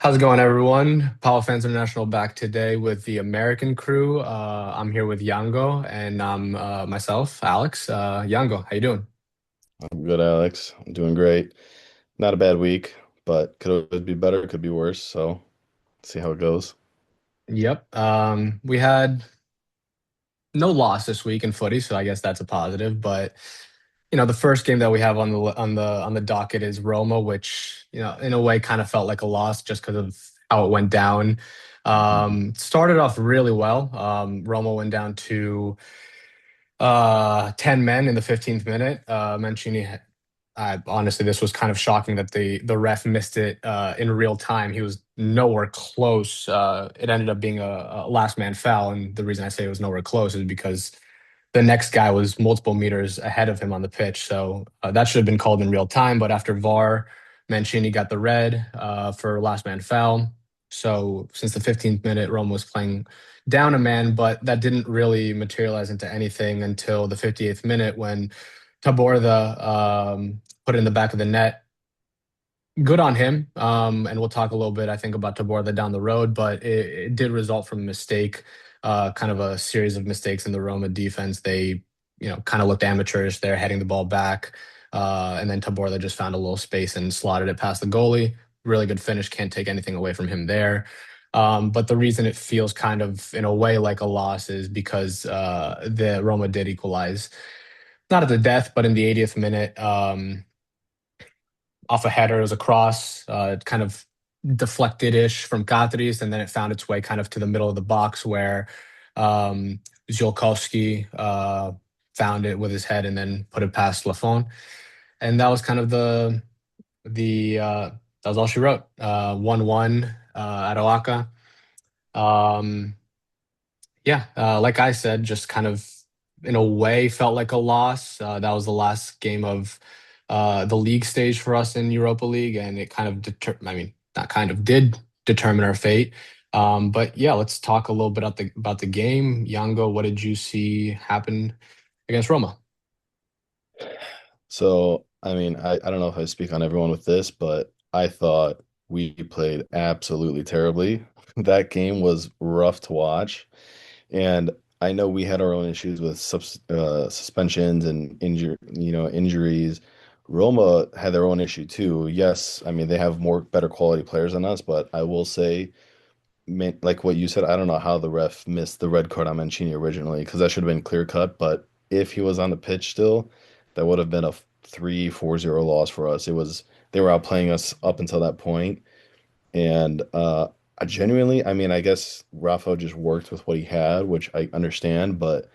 How's it going, everyone? PAO Fans International back today with the American crew. I'm here with Yango and myself, Alex. Yango, how you doing? I'm good, Alex. I'm doing great. Not a bad week, but could always be better, could be worse. So see how it goes. Yep. We had no loss this week in footy, so I guess that's a positive. But the first game that we have on the docket is Roma, which in a way kind of felt like a loss just because of how it went down. Mhm. Started off really well. Roma went down to 10 men in the 15th minute. Mancini, honestly, this was kind of shocking that the ref missed it in real time. He was nowhere close. It ended up being a last man foul, and the reason I say it was nowhere close is because the next guy was multiple meters ahead of him on the pitch. So that should have been called in real time. But after VAR, Mancini got the red for last man foul. So since the 15th minute, Rome was playing down a man, but that didn't really materialize into anything until the 58th minute when Taborda put it in the back of the net. Good on him. And we'll talk a little bit, I think, about Taborda down the road, but it did result from a mistake, kind of a series of mistakes in the Roma defense. They, kind of looked amateurish there, heading the ball back. And then Taborda just found a little space and slotted it past the goalie. Really good finish. Can't take anything away from him there. But the reason it feels kind of, in a way, like a loss is because the Roma did equalize, not at the death, but in the 80th minute. Off a header. It was a cross, kind of deflected-ish from Katris, and then it found its way kind of to the middle of the box where Ziolkowski found it with his head and then put it past Lafon. And that was kind of the that was all she wrote. 1-1 at Oaxaca. Um, yeah, like I said, just kind of in a way felt like a loss. That was the last game of the league stage for us in Europa League, and it kind of I mean, not kind of did determine our fate. But yeah, let's talk a little bit about the game. Yango, what did you see happen against Roma? So, I mean, I don't know if I speak on everyone with this, but I thought we played absolutely terribly. That game was rough to watch. And I know we had our own issues with suspensions and injuries. Roma had their own issue too. Yes, I mean they have more better quality players than us, but I will say, like what you said, I don't know how the ref missed the red card on Mancini originally because that should have been clear cut. But if he was on the pitch still, that would have been a 3-4-0 loss for us. It was they were outplaying us up until that point, and I genuinely, I mean, I guess Rafa just worked with what he had, which I understand, but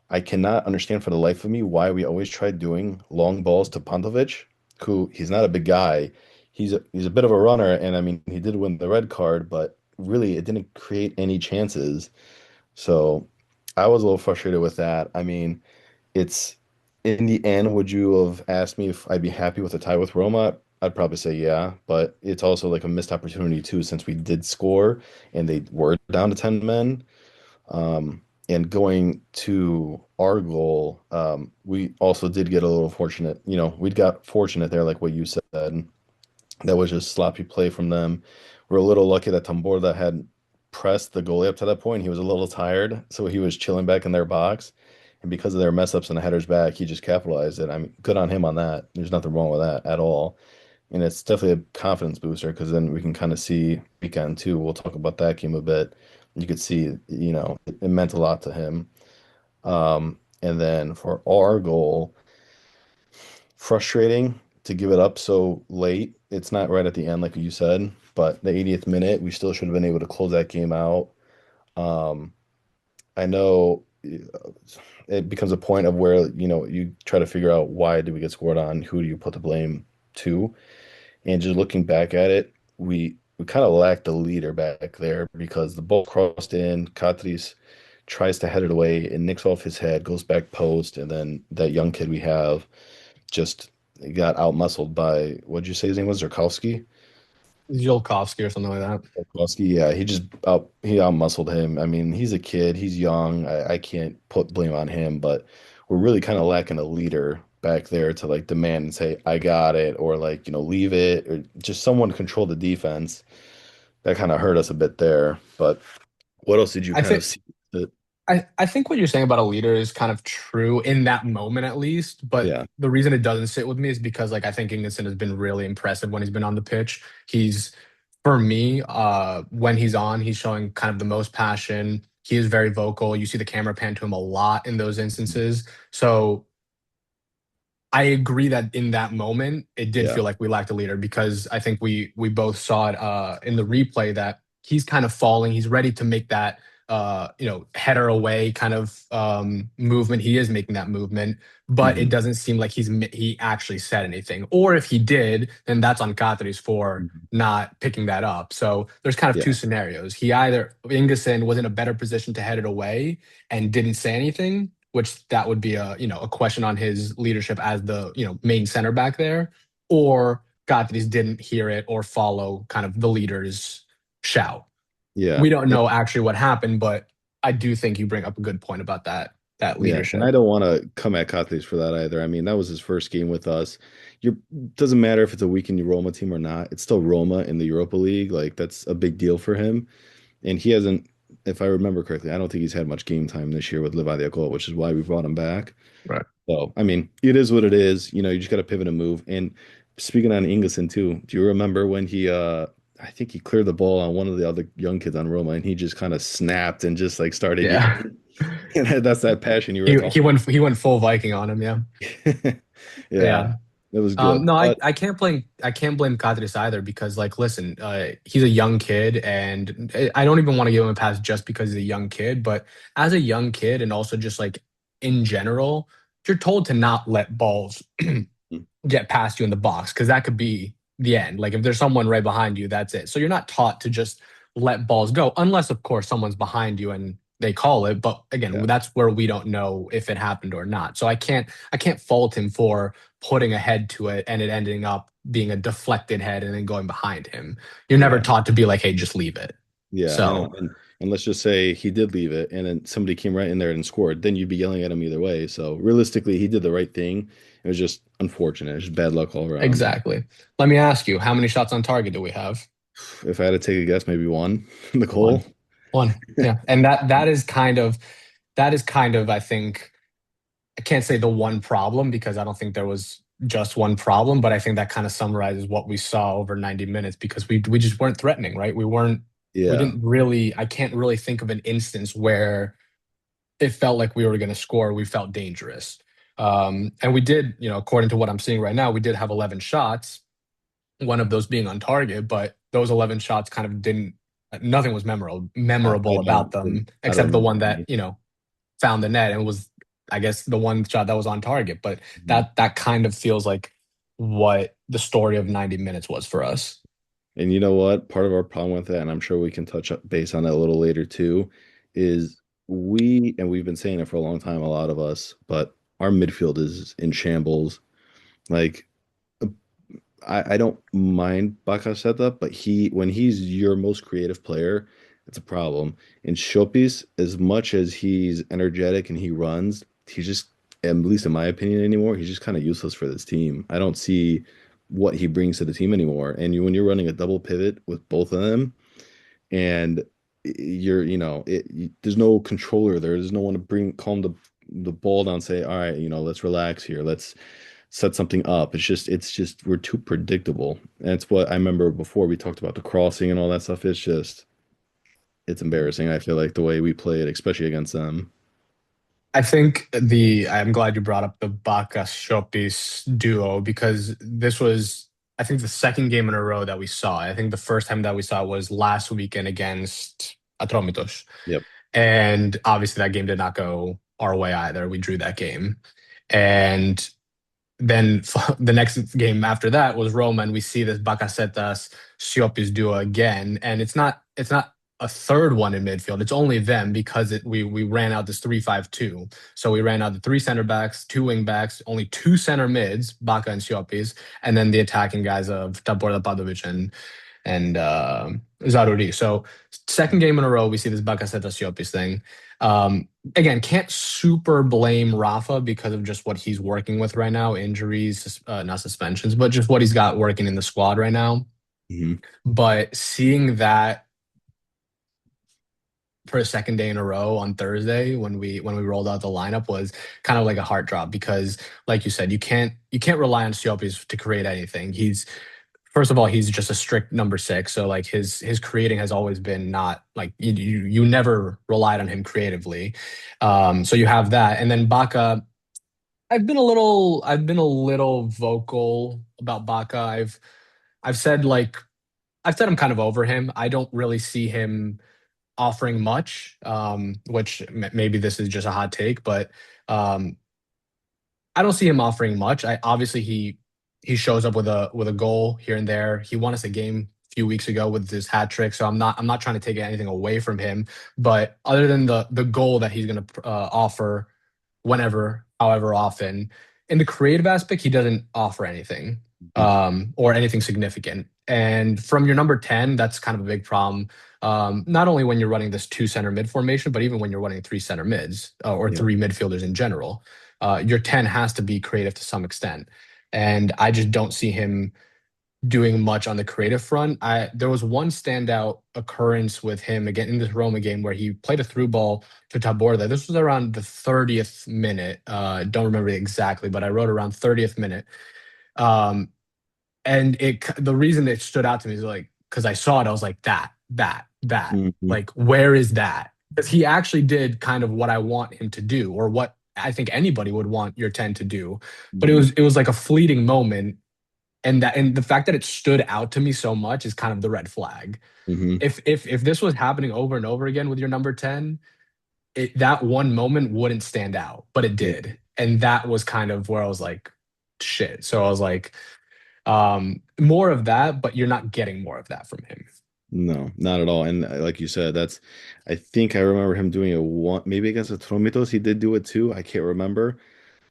I cannot understand for the life of me why we always try doing long balls to Pantovic, who he's not a big guy. He's a bit of a runner, and I mean, he did win the red card, but really, it didn't create any chances. So I was a little frustrated with that. I mean, it's in the end, would you have asked me if I'd be happy with a tie with Roma? I'd probably say yeah, but it's also like a missed opportunity too, since we did score and they were down to 10 men. And going to our goal, we also did get a little fortunate. We got fortunate there, like what you said. That was just sloppy play from them. We're a little lucky that Tamborda had pressed the goalie up to that point. He was a little tired, so he was chilling back in their box. And because of their mess ups and the headers back, he just capitalized it. I mean, good on him on that. There's nothing wrong with that at all. And it's definitely a confidence booster because then we can kind of see weekend too. We'll talk about that game a bit. You could see, it meant a lot to him. And then for our goal, frustrating to give it up so late. It's not right at the end, like you said, but the 80th minute, we still should have been able to close that game out. Um, I know it becomes a point of where, you try to figure out why did we get scored on, who do you put the blame to? And just looking back at it, we kind of lacked a leader back there because the ball crossed in, Katris tries to head it away, it nicks off his head, goes back post, and then that young kid we have just got outmuscled by what'd you say his name was? Zerkowski? Ziolkowski or something like that. Zerkowski, yeah, he outmuscled him. I mean, he's a kid, he's young. I can't put blame on him, but we're really kind of lacking a leader back there to like demand and say, I got it, or like, leave it, or just someone to control the defense. that kind of hurt us a bit there. But what else did you I kind of think see? That, I think what you're saying about a leader is kind of true in that moment at least, but yeah, the reason it doesn't sit with me is because like I think Ingson has been really impressive when he's been on the pitch. He's for me, when he's on, he's showing kind of the most passion. He is very vocal. You see the camera pan to him a lot in those instances. So I agree that in that moment it did yeah, feel like we lacked a leader because I think we both saw it in the replay that he's kind of falling. He's ready to make that header away kind of movement. He is making that movement, but it hmm doesn't seem like he actually said anything. Or if he did, then that's on Caceres for not picking that up. So there's kind of two yeah, scenarios. He either Ingeson was in a better position to head it away and didn't say anything, which that would be a question on his leadership as the main center back there, or Gatri's didn't hear it or follow kind of the leader's shout. yeah. We don't know actually what happened, but I do think you bring up a good point about that Yeah, and I leadership. don't want to come at Cotley's for that either. I mean, that was his first game with us. You're doesn't matter if it's a weakened Roma team or not. It's still Roma in the Europa League. Like that's a big deal for him. And he hasn't, if I remember correctly, I don't think he's had much game time this year with Livadia Goal, which is why we brought him back. Right. So, I mean, it is what it is. You know, you just got to pivot and move. And speaking on Ingelson too, do you remember when I think he cleared the ball on one of the other young kids on Roma and he just kind of snapped and just like started Yeah. yelling. And that's that passion you were He talking. he went he went full Viking on him, yeah. Yeah, Yeah. it was good. No, But I can't blame Kadris either because like listen, he's a young kid and I don't even want to give him a pass just because he's a young kid, but as a young kid and also just like in general, you're told to not let balls get past you in the box because that could be the end. Like if there's someone right behind you, that's it. So you're not taught to just let balls go, unless of course someone's behind you and they call it. But again, yeah, that's where we don't know if it happened or not. So I can't fault him for putting a head to it and it ending up being a deflected head and then going behind him. You're never yeah, taught to be like, hey, just leave it. yeah. I know. So And let's just say he did leave it and then somebody came right in there and scored, then you'd be yelling at him either way. So realistically, he did the right thing. It was just unfortunate. It's just bad luck all around. exactly. Let me ask you, how many shots on target do we have? If I had to take a guess, maybe one. Nicole. One. One. Yeah. And that is kind of, I think, I can't say the one problem because I don't think there was just one problem, but I think that kind of summarizes what we saw over 90 minutes because we just weren't threatening, right? We Yeah. didn't really, I can't really think of an instance where it felt like we were going to score. We felt dangerous. And we did, according to what I'm seeing right now, we did have 11 shots, one of those being on target, but those 11 shots kind of didn't, nothing was memorable about them I don't except the remember one that, any. found the net and was, I guess, the one shot that was on target. But Mhm. that kind of feels like what the story of 90 minutes was for us. And you know what? Part of our problem with that, and I'm sure we can touch base on that a little later too, is and we've been saying it for a long time, a lot of us, but our midfield is in shambles. Like I don't mind Bakaseta, but when he's your most creative player, it's a problem. And Shopis, as much as he's energetic and he runs, he's just, at least in my opinion anymore, he's just kind of useless for this team. I don't see what he brings to the team anymore. And when you're running a double pivot with both of them, and there's no controller there. There's no one to calm the ball down, say, all right, let's relax here. Let's set something up. It's just we're too predictable. And it's what I remember before we talked about the crossing and all that stuff. It's embarrassing. I feel like the way we played, especially against them. I'm glad you brought up the Baka Shopis duo because this was, I think, the second game in a row that we saw. I think the first time that we saw it was last weekend against Atromitos. Yep. And obviously that game did not go our way either. We drew that game. And then the next game after that was Roma, and we see this Bacacetas Siopis duo again, and it's not a third one in midfield. It's only them because we ran out this 3-5-2. So we ran out the three center backs, two wing backs, only two center mids, Baca and Siopis, and then the attacking guys of Tabor Padovic and Zaruri. So second game in a row, we see this Bacacetas Siopis thing. Again, can't super blame Rafa because of just what he's working with right now, injuries, not suspensions, but just what he's got working in the squad right now. Hmm. But seeing that for a second day in a row on Thursday when we rolled out the lineup was kind of like a heart drop because like you said, you can't rely on Siopis to create anything. He's First of all, he's just a strict number six. So like his creating has always been not like you never relied on him creatively. So you have that. And then Baca, I've been a little vocal about Baca. I've said like I've said I'm kind of over him. I don't really see him offering much, which maybe this is just a hot take, but um, I don't see him offering much. I obviously he shows up with a goal here and there. He won us a game a few weeks ago with his hat trick, so I'm not trying to take anything away from him. But other than the goal that he's going to offer whenever, however often, in the creative aspect, he doesn't offer anything or anything significant. And from your number 10, that's kind of a big problem. Not only when you're running this two center mid formation, but even when you're running three center mids or Yeah. three midfielders in general, your 10 has to be creative to some extent. And I just don't see him doing much on the creative front. There was one standout occurrence with him again in this Roma game where he played a through ball to Taborda. This was around the 30th minute. Don't remember exactly, but I wrote around 30th minute. Um, and the reason it stood out to me is like because I saw it, I was like that. Hmm. Like where is that? Because he actually did kind of what I want him to do, or what I think anybody would want your 10 to do. But it Hmm. was it was like a fleeting moment, and the fact that it stood out to me so much is kind of the red flag. Hmm. If this was happening over and over again with your number 10, that one moment wouldn't stand out, but it Yeah. did. And that was kind of where I was like, shit. So I was like, more of that, but you're not getting more of that from him. No, not at all. And like you said, I think I remember him doing a one, maybe against the Tromitos, he did do it too. I can't remember.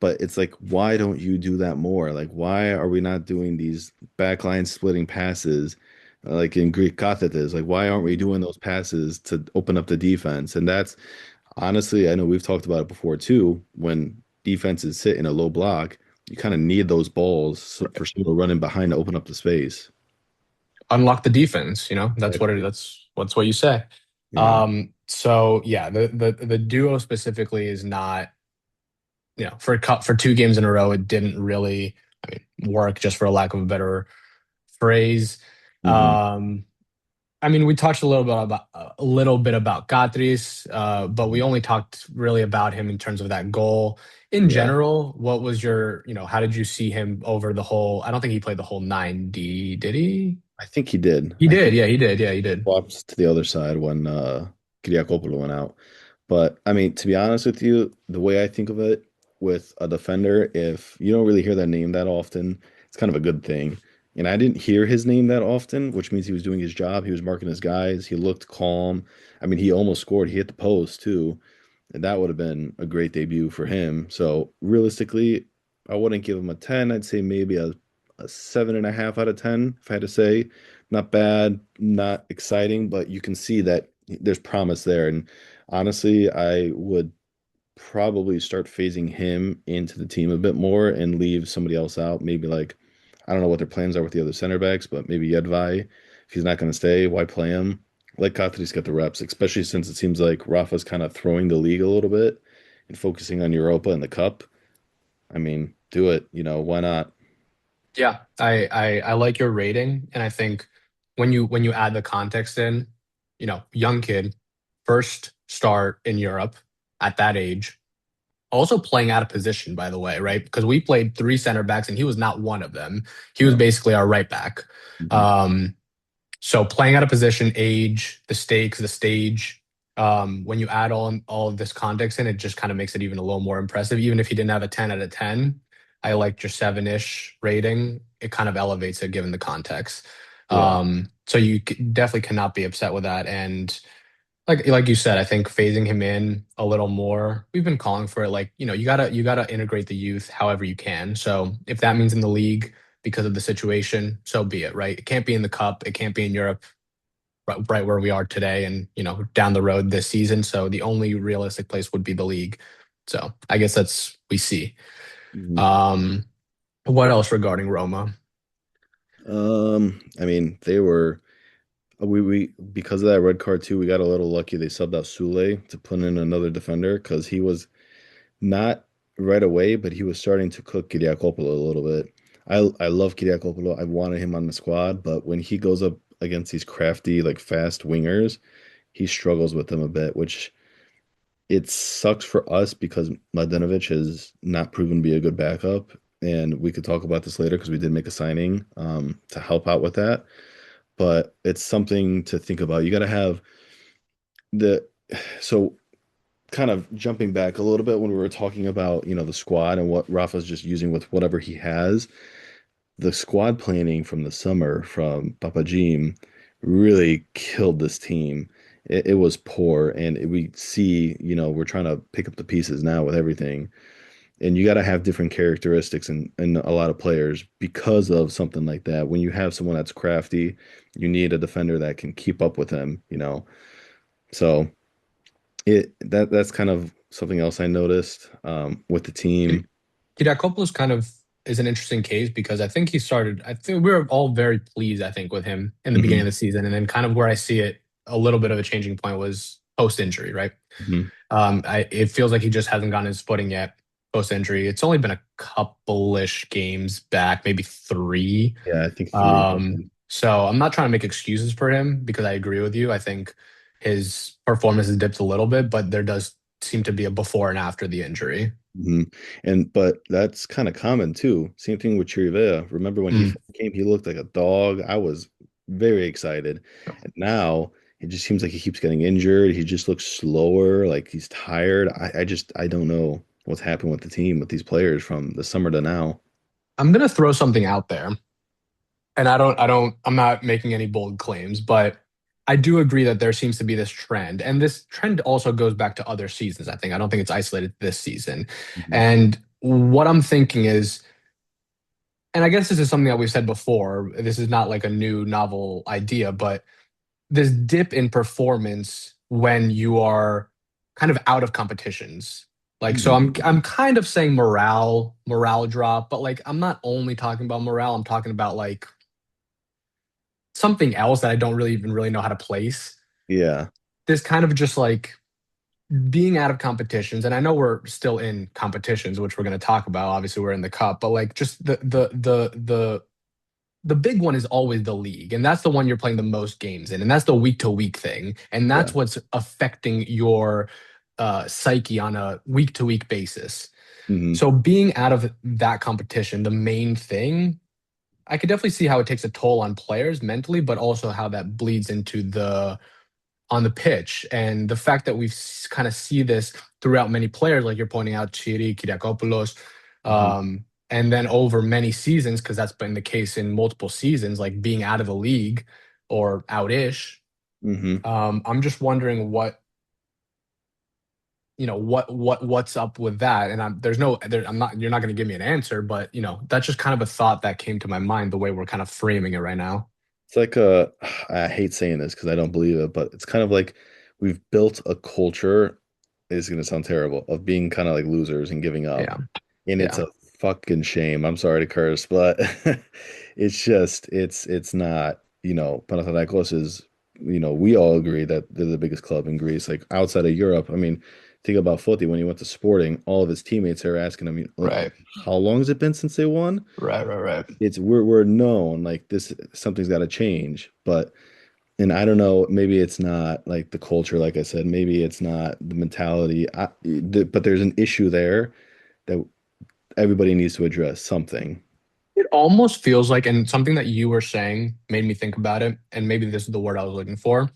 But it's like, why don't you do that more? Like, why are we not doing these backline splitting passes like in Greek cathetes? Like, why aren't we doing those passes to open up the defense? And that's honestly, I know we've talked about it before too. When defenses sit in a low block, you kind of need those balls for someone to run in behind to open up the space. Unlock the defense, Exactly. that's what you say. Yeah. So yeah, the duo specifically is not, for two games in a row, it didn't really, work, just for a lack of a better phrase. Hmm. Um, we touched a little bit about Catrice, but we only talked really about him in terms of that goal. In Yeah. general, what was how did you see him over the whole? I don't think he played the whole 90, did he? I think he did. He I did, think yeah, he did, yeah, he did. swapped to the other side when Kyriakopoulos went out. But I mean, to be honest with you, the way I think of it with a defender, if you don't really hear that name that often, it's kind of a good thing. And I didn't hear his name that often, which means he was doing his job. He was marking his guys. He looked calm. I mean, he almost scored. He hit the post too. And that would have been a great debut for him. So realistically, I wouldn't give him a 10. I'd say maybe a 7.5 out of 10, if I had to say. Not bad, not exciting, but you can see that there's promise there. And honestly, I would probably start phasing him into the team a bit more and leave somebody else out. Maybe like, I don't know what their plans are with the other center backs, but maybe Yedvai, if he's not going to stay, why play him? Let Katri's get the reps, especially since it seems like Rafa's kind of throwing the league a little bit and focusing on Europa and the cup. I mean, do it. Why not? Yeah, I like your rating, and I think when you add the context in, young kid, first start in Europe at that age, also playing out of position, by the way, right? Because we played three center backs, and he was not one of them. He was No. basically our right back. Hmm. Um, so playing out of position, age, the stakes, the stage. When you add all of this context in, it just kind of makes it even a little more impressive. Even if he didn't have a 10 out of 10, I liked your 7-ish rating. It kind of elevates it given the context. Yeah. So you definitely cannot be upset with that. And like you said, I think phasing him in a little more. We've been calling for it. Like, you gotta integrate the youth however you can. So if that means in the league because of the situation, so be it, right? It can't be in the cup. It can't be in Europe, right where we are today, and down the road this season. So the only realistic place would be the league. So I guess that's we see. Mhm. Um, what else regarding Roma? I mean, they were we because of that red card too, we got a little lucky. They subbed out Sule to put in another defender because he was not right away, but he was starting to cook Kyriakopoulos a little bit. I love Kyriakopoulos. I wanted him on the squad, but when he goes up against these crafty, like fast wingers, he struggles with them a bit, which it sucks for us because Mladenovic has not proven to be a good backup. And we could talk about this later because we did make a signing to help out with that. But it's something to think about. You got to have the so kind of jumping back a little bit when we were talking about, the squad and what Rafa's just using with whatever he has. The squad planning from the summer from Papajim really killed this team. It was poor, and we see, we're trying to pick up the pieces now with everything. And you got to have different characteristics in a lot of players because of something like that. When you have someone that's crafty, you need a defender that can keep up with them. So that's kind of something else I noticed with the team. Kyriakopoulos kind of is an interesting case because I think he started. I think we were all very pleased. I think with him in the beginning of Hmm. the season, and then kind of where I see it a little bit of a changing point was post injury, right? Hmm. It feels like he just hasn't gotten his footing yet post injury. It's only been a couple-ish games back, maybe three. Yeah, I think three. Okay. So I'm not trying to make excuses for him because I agree with you. I think his performance has dipped a little bit, but there does seem to be a before and after the injury. Hmm. But that's kind of common too. Same thing with Chirivella. Remember when he Mm. first came, he looked like a dog. I was very excited. And now it just seems like he keeps getting injured. He just looks slower, like he's tired. I don't know what's happened with the team with these players from the summer to now. I'm gonna throw something out there, and I'm not making any bold claims, but I do agree that there seems to be this trend, and this trend also goes back to other seasons. I don't think it's isolated to this season. Hmm. And what I'm thinking is, and I guess this is something that we've said before. This is not like a new novel idea, but this dip in performance when you are kind of out of competitions. Like, so Hmm. I'm kind of saying morale drop, but like I'm not only talking about morale, I'm talking about like something else that I don't really even really know how to place. Yeah. This kind of just like being out of competitions, and I know we're still in competitions, which we're going to talk about. Obviously, we're in the cup, but like just the big one is always the league, and that's the one you're playing the most games in, and that's the week to week thing, and Yeah. that's what's affecting your psyche on a week to week basis. Hmm. So being out of that competition, the main thing, I could definitely see how it takes a toll on players mentally, but also how that bleeds into the on the pitch. And the fact that we've kind of see this throughout many players, like you're pointing out, Chiri, Kyriakopoulos, Hmm. and then over many seasons, because that's been the case in multiple seasons, like being out of the league or out-ish. Hmm. I'm just wondering what's up with that. And I'm not, you're not going to give me an answer, but that's just kind of a thought that came to my mind the way we're kind of framing it right now. It's like I hate saying this because I don't believe it, but it's kind of like we've built a culture, it's gonna sound terrible, of being kind of like losers and giving up. Yeah. And it's Yeah. a fucking shame. I'm sorry to curse, but it's not, Panathinaikos is, we all agree that they're the biggest club in Greece. Like outside of Europe, I mean, think about Foti when he went to Sporting, all of his teammates are asking him, Right. how long has it been since they won? Right. Right. Right. It's we're known like this something's got to change, but and I don't know, maybe it's not like the culture, like I said, maybe it's not the mentality, but there's an issue there that everybody needs to address something. It almost feels like, and something that you were saying made me think about it, and maybe this is the word I was looking for.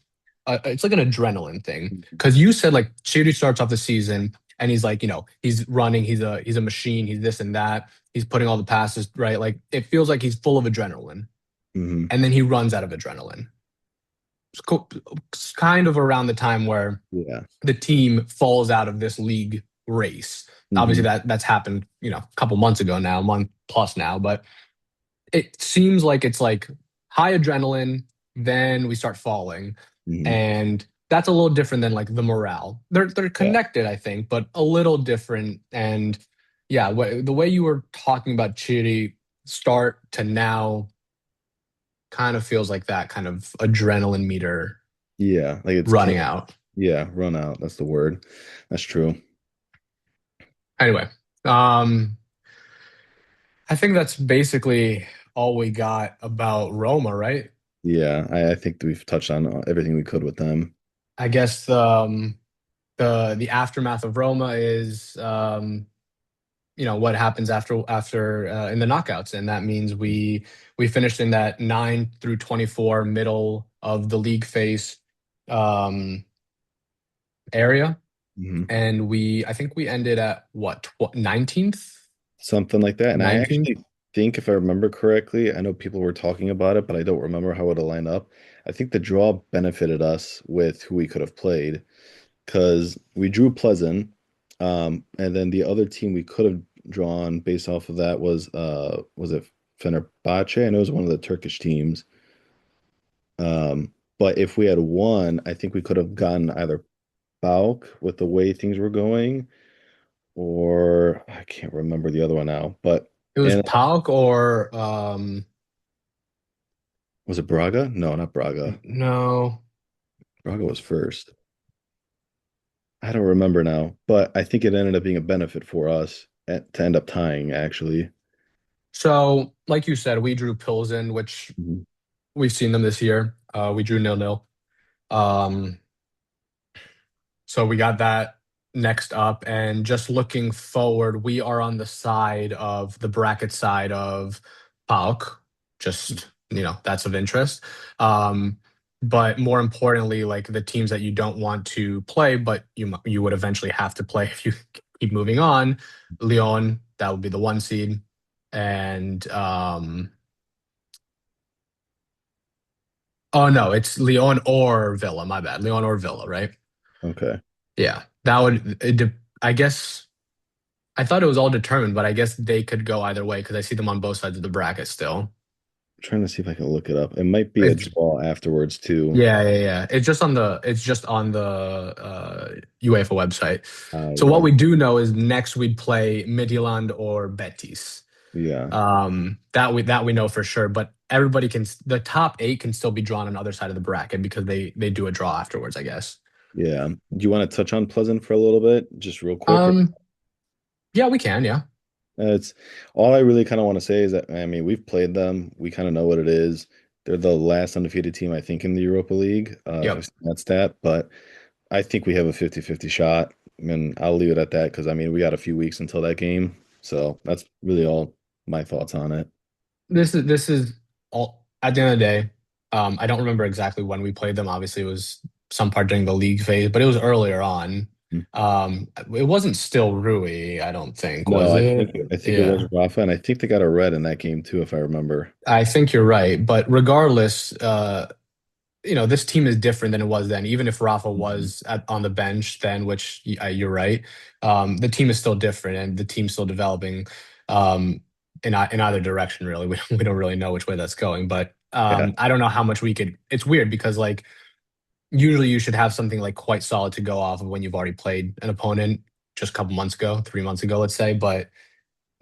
It's like an adrenaline thing because you said like Shiri starts off the season and he's like, he's running, he's a machine, he's this and that, he's putting all the passes right. Like it feels like he's full of adrenaline, Hmm. and then he runs out of adrenaline. It's kind of around the time where Yeah. the team falls out of this league race. Obviously, Hmm. that's happened, a couple months ago now, a month plus now, but it seems like it's like high adrenaline, then we start falling, Hmm. and that's a little different than like the morale. They're Yeah. connected, I think, but a little different. And yeah, the way you were talking about Chiri start to now, Kind of feels like that kind of adrenaline meter Yeah, like it's running killing. out. Yeah, run out. That's the word. That's true. Anyway, um, I think that's basically all we got about Roma, right? Yeah, I think that we've touched on everything we could with them. I guess the aftermath of Roma is what happens after in the knockouts, and that means we finished in that 9 through 24 middle of the league phase um, area, Hmm. and we I think we ended at what 19th, Something like that. And I 19th. actually think, if I remember correctly, I know people were talking about it, but I don't remember how it lined up. I think the draw benefited us with who we could have played because we drew Pleasant, and then the other team we could have drawn based off of that was it Fenerbahce? I know it was one of the Turkish teams. But if we had won, I think we could have gotten either Paok with the way things were going, or I can't remember the other one now. But It was and Paok or was it Braga? No, not Braga. no. Braga was first. I don't remember now, but I think it ended up being a benefit for us to end up tying, actually. So, like you said, we drew Pilsen, which Mhm. we've seen them this year. We drew 0-0. Um, So we got that next up. And just looking forward, we are on the side of the bracket side of PAOK. Just, that's of interest. Um, but more importantly, like the teams that you don't want to play, but you would eventually have to play if you keep moving on. Lyon, that would be the 1 seed. And oh no, it's Lyon or Villa, my bad. Lyon or Villa, right? Okay. Yeah. I guess I thought it was all determined, but I guess they could go either way because I see them on both sides of the bracket still. I'm trying to see if I can look it up. It might be a It's, draw afterwards too. yeah, yeah, yeah. It's just on the UEFA website. So what Okay. we do know is next we'd play Midtjylland or Betis. Yeah. That we know for sure, but everybody the top eight can still be drawn on the other side of the bracket because they do a draw afterwards, I guess. Yeah. Do you want to touch on Pleasant for a little bit, just real quick? Um, yeah, we can, yeah. It's all I really kind of want to say is that I mean we've played them. We kind of know what it is. They're the last undefeated team I think in the Europa League, if I've Yep. seen that stat. But I think we have a 50-50 shot, and I'll leave it at that because I mean we got a few weeks until that game. So that's really all my thoughts on it. This is all at the end of the day. I don't remember exactly when we played them. Obviously, it was some part during the league phase, but it was earlier on. It wasn't still Rui, I don't think, No, was I it? think I think it was Yeah, Rafa, and I think they got a red in that game too, if I remember. I think you're right. But regardless, this team is different than it was then. Even if Rafa Mhm. was on the bench then, which you're right, the team is still different and the team's still developing in either direction. Really, we don't really know which way that's going. But Yeah, I don't know how much we could. It's weird because like usually you should have something like quite solid to go off of when you've already played an opponent just a couple months ago, 3 months ago, let's say. But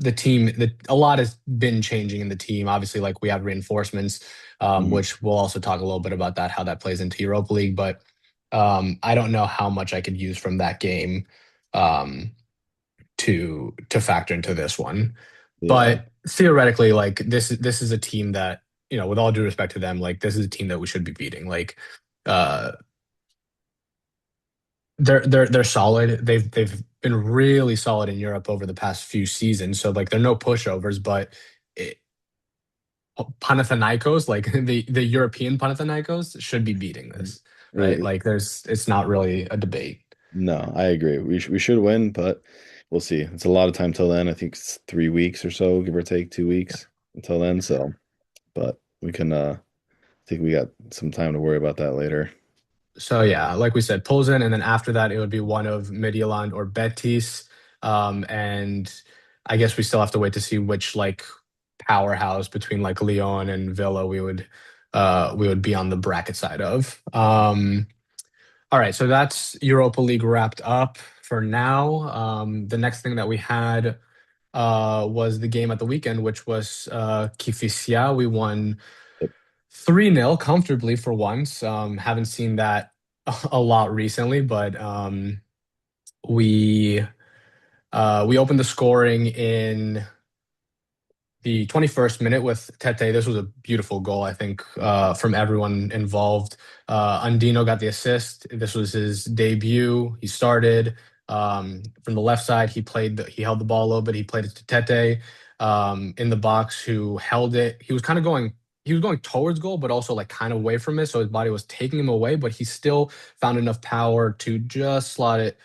a lot has been changing in the team. Obviously, like we have reinforcements, mhm. which we'll also talk a little bit about that, how that plays into Europa League. But I don't know how much I could use from that game um, to factor into this one. Yeah, But theoretically, like this is a team that, with all due respect to them, like this is a team that we should be beating. Like uh, they're solid. They've been really solid in Europe over the past few seasons. So like they're no pushovers, but it, Panathinaikos, like the European Panathinaikos, should be beating this, right? It- Like it's not really a debate. no, I agree. We should win, but we'll see. It's a lot of time till then. I think it's 3 weeks or so, give or take 2 weeks until then. So, but we can. I think we got some time to worry about that later. So yeah, like we said, pulls in, and then after that, it would be one of Midtjylland or Betis, and I guess we still have to wait to see which like powerhouse between like Lyon and Villa we would be on the bracket side of. All right, so that's Europa League wrapped up for now. The next thing that we had was the game at the weekend, which was Kifisia. We won Yep. 3-0 comfortably for once. Haven't seen that a lot recently, but we we opened the scoring in the 21st minute with Tete. This was a beautiful goal, I think, from everyone involved. Andino got the assist. This was his debut. He started from the left side. He held the ball a little bit. He played it to Tete in the box, who held it. He was going towards goal, but also like kind of away from it. So his body was taking him away, but he still found enough power to just slot it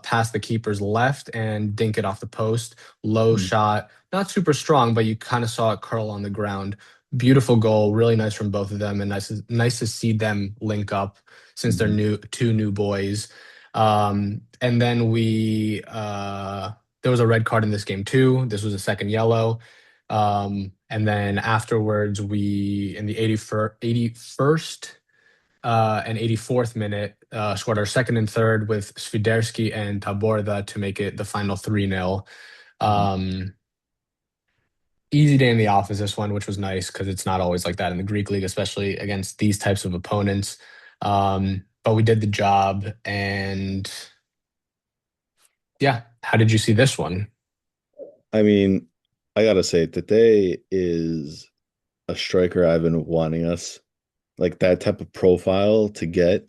past the keeper's left and dink it off the post. Low Mm, shot, not super strong, but you kind of saw it curl on the ground. Beautiful goal, really nice from both of them, and nice to see them link up since they're mhm, two new boys. And then we there was a red card in this game too. This was a second yellow. And then afterwards, we in the 81st and 84th minute scored our second and third with Swiderski and Taborda to make it the final 3-0. mhm. Um, Easy day in the office, this one, which was nice because it's not always like that in the Greek league, especially against these types of opponents. But we did the job, and yeah, how did you see this one? I mean, I gotta say, today is a striker I've been wanting us like that type of profile to get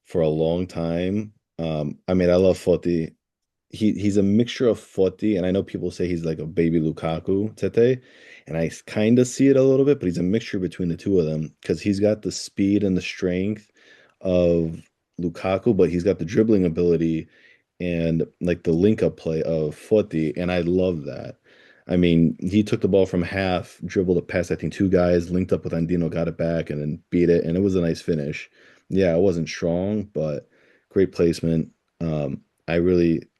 for a long time. I mean, I love Foti. He's a mixture of Foti, and I know people say he's like a baby Lukaku, Tete, and I kind of see it a little bit, but he's a mixture between the two of them because he's got the speed and the strength of Lukaku, but he's got the dribbling ability and like the link up play of Foti, and I love that. I mean, he took the ball from half, dribbled it past I think two guys, linked up with Andino, got it back, and then beat it, and it was a nice finish. Yeah, it wasn't strong, but great placement.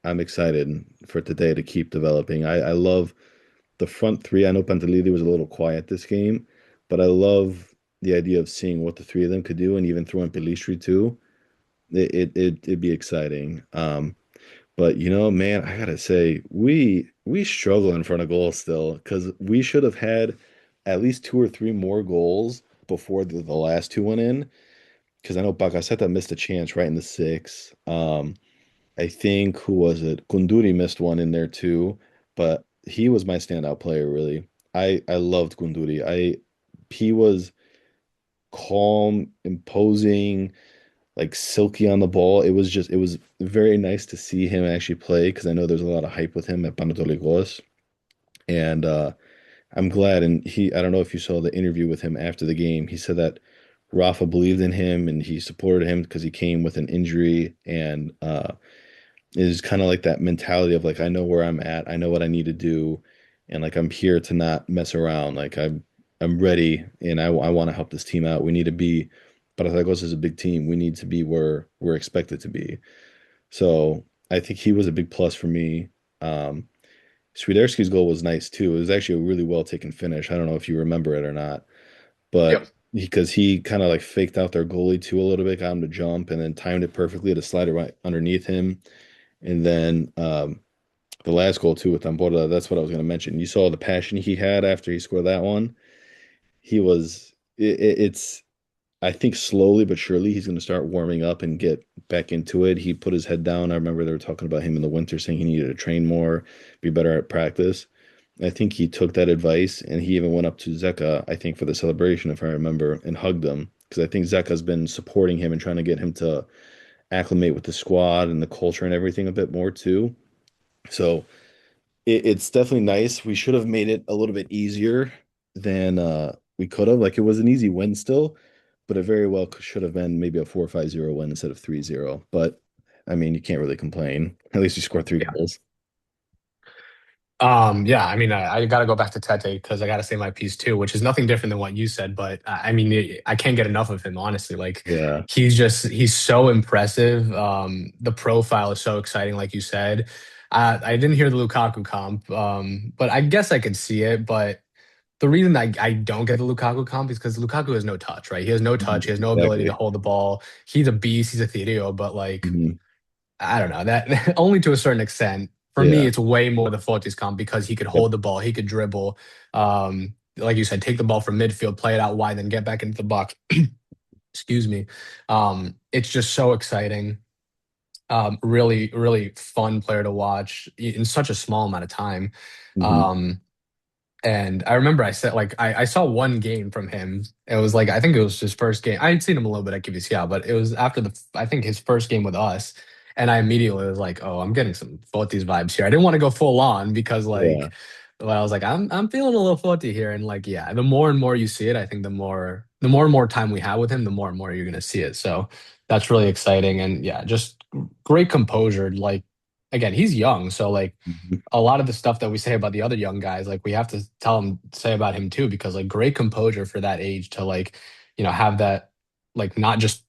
I'm excited for today to keep developing. I love the front three. I know Pantelidis was a little quiet this game, but I love the idea of seeing what the three of them could do, and even throwing Pelistri too. It'd be exciting. But man, I gotta say, we struggle in front of goals still because we should have had at least two or three more goals before the last two went in. Because I know Bacaseta missed a chance right in the six. I think who was it? Kunduri missed one in there too, but he was my standout player really. I loved Kunduri. He was calm, imposing, like silky on the ball. It was very nice to see him actually play because I know there's a lot of hype with him at Panatolikos. And I'm glad. And I don't know if you saw the interview with him after the game. He said that Rafa believed in him and he supported him because he came with an injury and is kind of like that mentality of like I know where I'm at, I know what I need to do, and like I'm here to not mess around. Like I'm ready, and I want to help this team out. We need to be, Panathinaikos is a big team. We need to be where we're expected to be. So I think he was a big plus for me. Um, Swiderski's goal was nice too. It was actually a really well taken finish. I don't know if you remember it or not, but Yep. because he kind of like faked out their goalie too a little bit, got him to jump, and then timed it perfectly to slide it right underneath him. And then the last goal too with Tamborda, that's what I was going to mention. You saw the passion he had after he scored that one. It's I think slowly but surely he's going to start warming up and get back into it. He put his head down. I remember they were talking about him in the winter, saying he needed to train more, be better at practice. I think he took that advice and he even went up to Zeka, I think, for the celebration, if I remember, and hugged him because I think Zeka's been supporting him and trying to get him to acclimate with the squad and the culture and everything a bit more too. So it's definitely nice. We should have made it a little bit easier than we could have. Like it was an easy win still, but it very well should have been maybe a 4-5-0 win instead of 3-0. But I mean, you can't really complain. At least you scored three goals. Yeah, I mean, I got to go back to Tete because I got to say my piece too, which is nothing different than what you said. But I mean, I can't get enough of him, honestly. Like, Yeah. he's so impressive. The profile is so exciting, like you said. I didn't hear the Lukaku comp, but I guess I could see it. But the reason I don't get the Lukaku comp is because Lukaku has no touch, right? He has no touch. He has no ability to Exactly. hold the ball. He's a beast. He's a Therio, but like Mhm. I don't know that only to a certain extent. For me, Yeah. it's way more the Fortis comp because he could Yep. hold the ball, he could dribble. like you said, take the ball from midfield, play it out wide, then get back into the box. Excuse me. It's just so exciting. Really, really fun player to watch in such a small amount of time. Hmm. Um, and I remember I said like I saw one game from him. It was like I think it was his first game. I had seen him a little bit at Kifisia, but it was after the I think his first game with us. And I immediately was like, oh, I'm getting some Fotis vibes here. I didn't want to go full on because Yeah. like well, I was like, I'm feeling a little Foti here. And like, yeah, the more and more you see it, I think the more and more time we have with him, the more and more you're gonna see it. So that's really exciting. And yeah, just great composure. Like again, he's young, so like Mhm. a lot of the stuff that we say about the other young guys, like we have to tell him say about him too, because like great composure for that age to like, have that like not just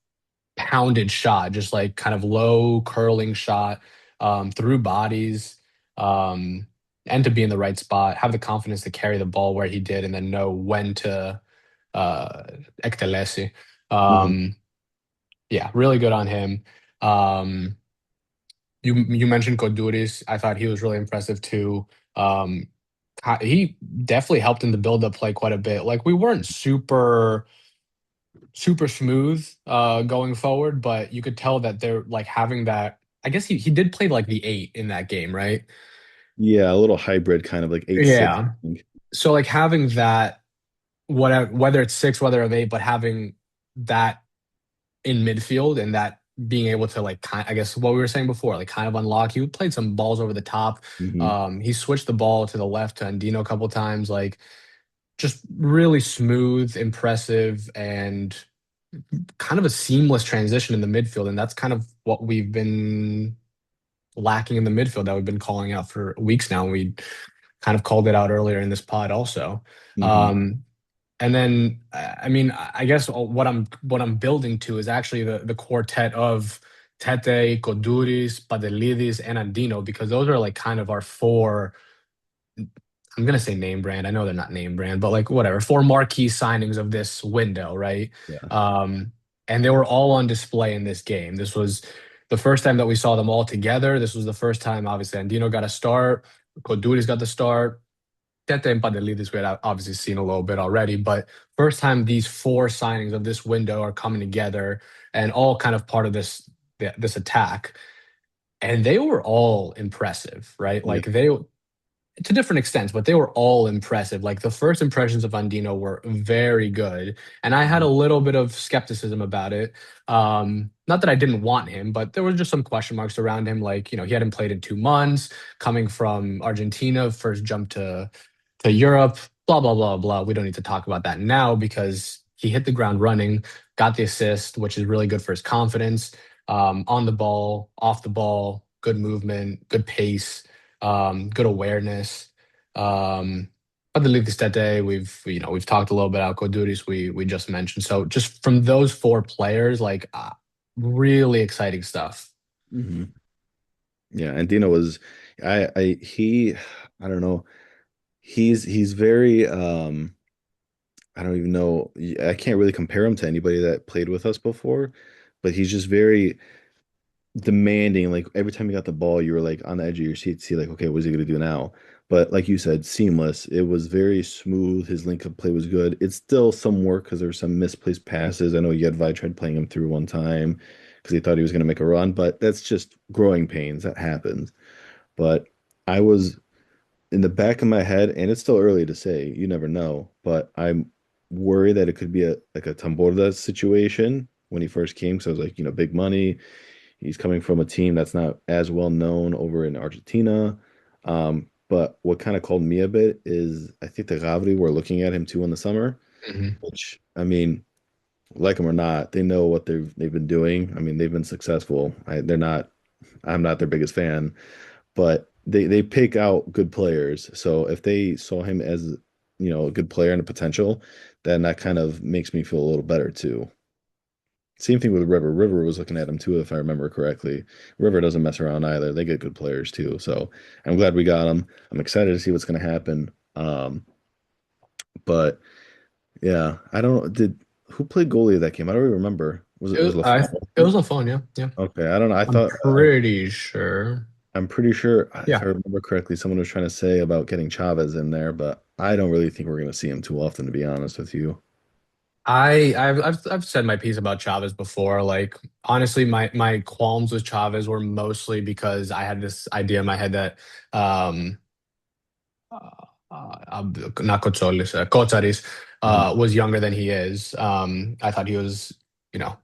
pounded shot, just like kind of low curling shot through bodies, um, and to be in the right spot, have the confidence to carry the ball where he did, and then know when to uh, ektelesi. Mhm. Um, yeah, really good on him. Um, you mentioned Koduris. I thought he was really impressive too. Um, he definitely helped in the build-up play quite a bit. Like we weren't super smooth going forward, but you could tell that they're like having that. I guess he did play like the eight in that game, right? Yeah, a little hybrid kind of like 8-6. Yeah. So like having that, whatever, whether it's six, whether it's eight, but having that in midfield and that being able to like kind I guess what we were saying before, like kind of unlock. He played some balls over the top. Hmm. He switched the ball to the left to Andino a couple times, like just really smooth, impressive, and kind of a seamless transition in the midfield. And that's kind of what we've been lacking in the midfield that we've been calling out for weeks now. We kind of called it out earlier in this pod also. Hmm. Um, and then, I mean, I guess what I'm building to is actually the quartet of Tete, Koduris, Padelidis, and Andino, because those are like kind of our four. I'm gonna say name brand. I know they're not name brand, but like whatever, four marquee signings of this window, right? Yeah. Um, and they were all on display in this game. This was the first time that we saw them all together. This was the first time, obviously, Andino got a start, Koduris got the start. Tete and Padelidis we had obviously seen a little bit already, but first time these four signings of this window are coming together and all kind of part of this attack. And they were all impressive, right? Yeah. Like they to different extents, but they were all impressive. Like the first impressions of Andino were very good, and I had a Mhm. little bit of skepticism about it. Not that I didn't want him, but there were just some question marks around him. Like he hadn't played in 2 months, coming from Argentina, first jump to Europe. Blah blah blah blah. We don't need to talk about that now because he hit the ground running, got the assist, which is really good for his confidence. On the ball, off the ball, good movement, good pace, good awareness. But the Liga Stete, we've talked a little bit about Koduris, we just mentioned. So just from those four players, like really exciting stuff. Hmm. Yeah, and Dino was I don't know. He's very I don't even know. I can't really compare him to anybody that played with us before, but he's just very demanding. Like every time you got the ball, you were like on the edge of your seat to see like, okay, what's he gonna do now? But like you said, seamless. It was very smooth. His link up play was good. It's still some work because there were some misplaced passes. I know Yedvai tried playing him through one time because he thought he was gonna make a run, but that's just growing pains. That happens. But I was in the back of my head, and it's still early to say, you never know, but I'm worried that it could be a like a Tamborda situation when he first came. So I was like, big money. He's coming from a team that's not as well known over in Argentina. But what kind of called me a bit is I think the Gavri were looking at him too in the summer, Mhm. which I mean, like him or not, they know what they've been doing. I mean, they've been successful. They're not. I'm not their biggest fan, but they pick out good players. So if they saw him as a good player and a potential, then that kind of makes me feel a little better too. Same thing with River. River was looking at him too, if I remember correctly. River doesn't mess around either. They get good players too. So I'm glad we got him. I'm excited to see what's going to happen. But yeah, I don't did who played goalie of that game? I don't even remember. Was It Lafont? was a phone, yeah, yeah. Okay, I don't know. I I'm thought pretty sure. I'm pretty sure if I Yeah. remember correctly, someone was trying to say about getting Chavez in there, but I don't really think we're going to see him too often, to be honest with you. I've said my piece about Chavez before. Like honestly, my qualms with Chavez were mostly because I had this idea in my head that um not Kotsolis, Kotsaris Mhm. was younger than he is. I thought he was, you know,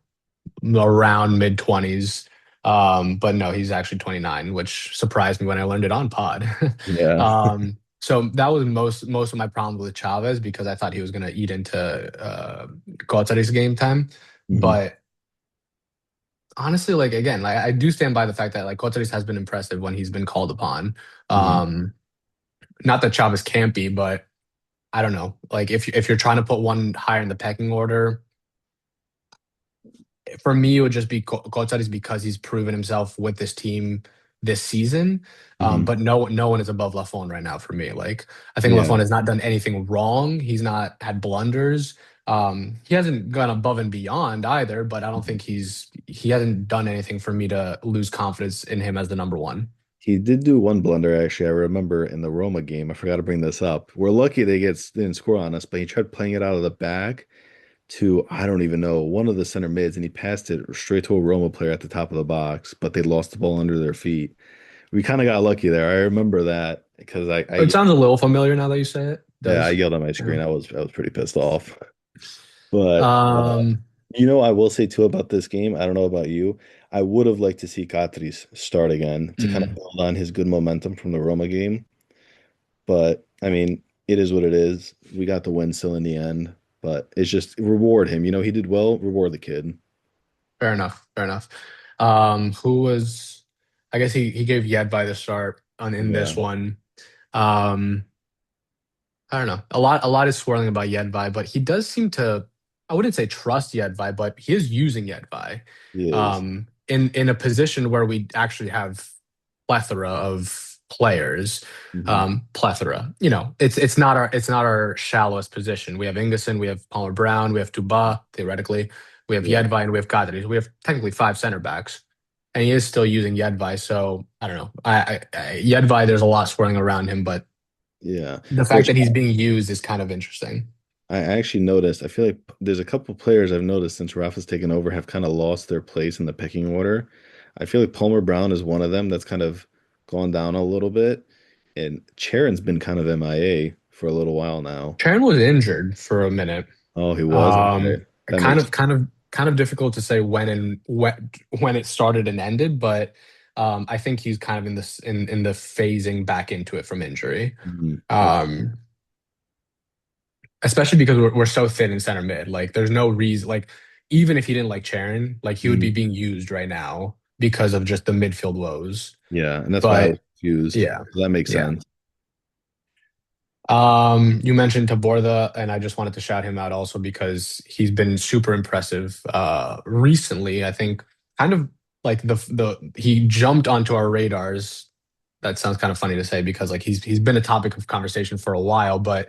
around mid 20s. But no, he's actually 29, which surprised me when I learned it on pod. Yeah. So that was most of my problem with Chavez because I thought he was going to eat into Kotari's game time. hmm But honestly, like again, like I do stand by the fact that like Kotari's has been impressive when he's been called upon. hmm Um, Not that Chavez can't be, but I don't know. Like if you're trying to put one higher in the pecking order, for me, it would just be Kotsari's because he's proven himself with this team this season. hmm But no one is above Lafon right now for me. Like I think Yeah. Lafon has not done anything wrong. He's not had blunders. He hasn't gone above and beyond either, but I don't Mhm. think he hasn't done anything for me to lose confidence in him as the number one. He did do one blunder, actually. I remember in the Roma game. I forgot to bring this up. We're lucky didn't score on us, but he tried playing it out of the back to, I don't even know, one of the center mids, and he passed it straight to a Roma player at the top of the box, but they lost the ball under their feet. We kind of got lucky there. I remember that because It sounds a little familiar now that you say it. It yeah, I does. yelled at my Yeah. screen. I was pretty pissed off. But Um, I will say too about this game. I don't know about you. I would have liked to see Catrice start again to kind of mm, build on his good momentum from the Roma game. But I mean, it is what it is. We got the win still in the end, but it's just reward him. He did well. Reward the kid. Fair enough. Fair enough. Who was? I guess he gave Yedvay the start on in this Yeah. one. Um, I don't know. A lot is swirling about Yedvay, but he does seem to. I wouldn't say trust Yedvay, but he is using Yedvay, He is. in a position where we actually have plethora of players. hmm Plethora. You know, it's not our shallowest position. We have Ingerson, we have Palmer Brown, we have Tuba theoretically, we have Yeah. Yedvay, and we have Kadri. We have technically five center backs, and he is still using Yedvay. So I don't know. Yedvay, there's a lot swirling around him, but Yeah. the fact Which that he's being used is kind of interesting. I actually noticed. I feel like there's a couple players I've noticed since Rafa's taken over have kind of lost their place in the pecking order. I feel like Palmer Brown is one of them that's kind of gone down a little bit. And Charon's been kind of MIA for a little while now. Sharon was injured for a minute. Oh, he was? Um, Okay. That kind makes of, kind of, kind of difficult to say when it started and ended, but I think he's kind of in the phasing back into it from injury. okay. Um, Especially because we're so thin in center mid. Like, there's no reason. Like, even if he didn't like Sharon, like he would be Mhm. being used right now because of just the midfield woes. Yeah, and that's why I was But confused. yeah, So that makes yeah. sense. You mentioned Taborda, and I just wanted to shout him out also because he's been super impressive recently. I think kind of like the he jumped onto our radars. That sounds kind of funny to say because like he's been a topic of conversation for a while, but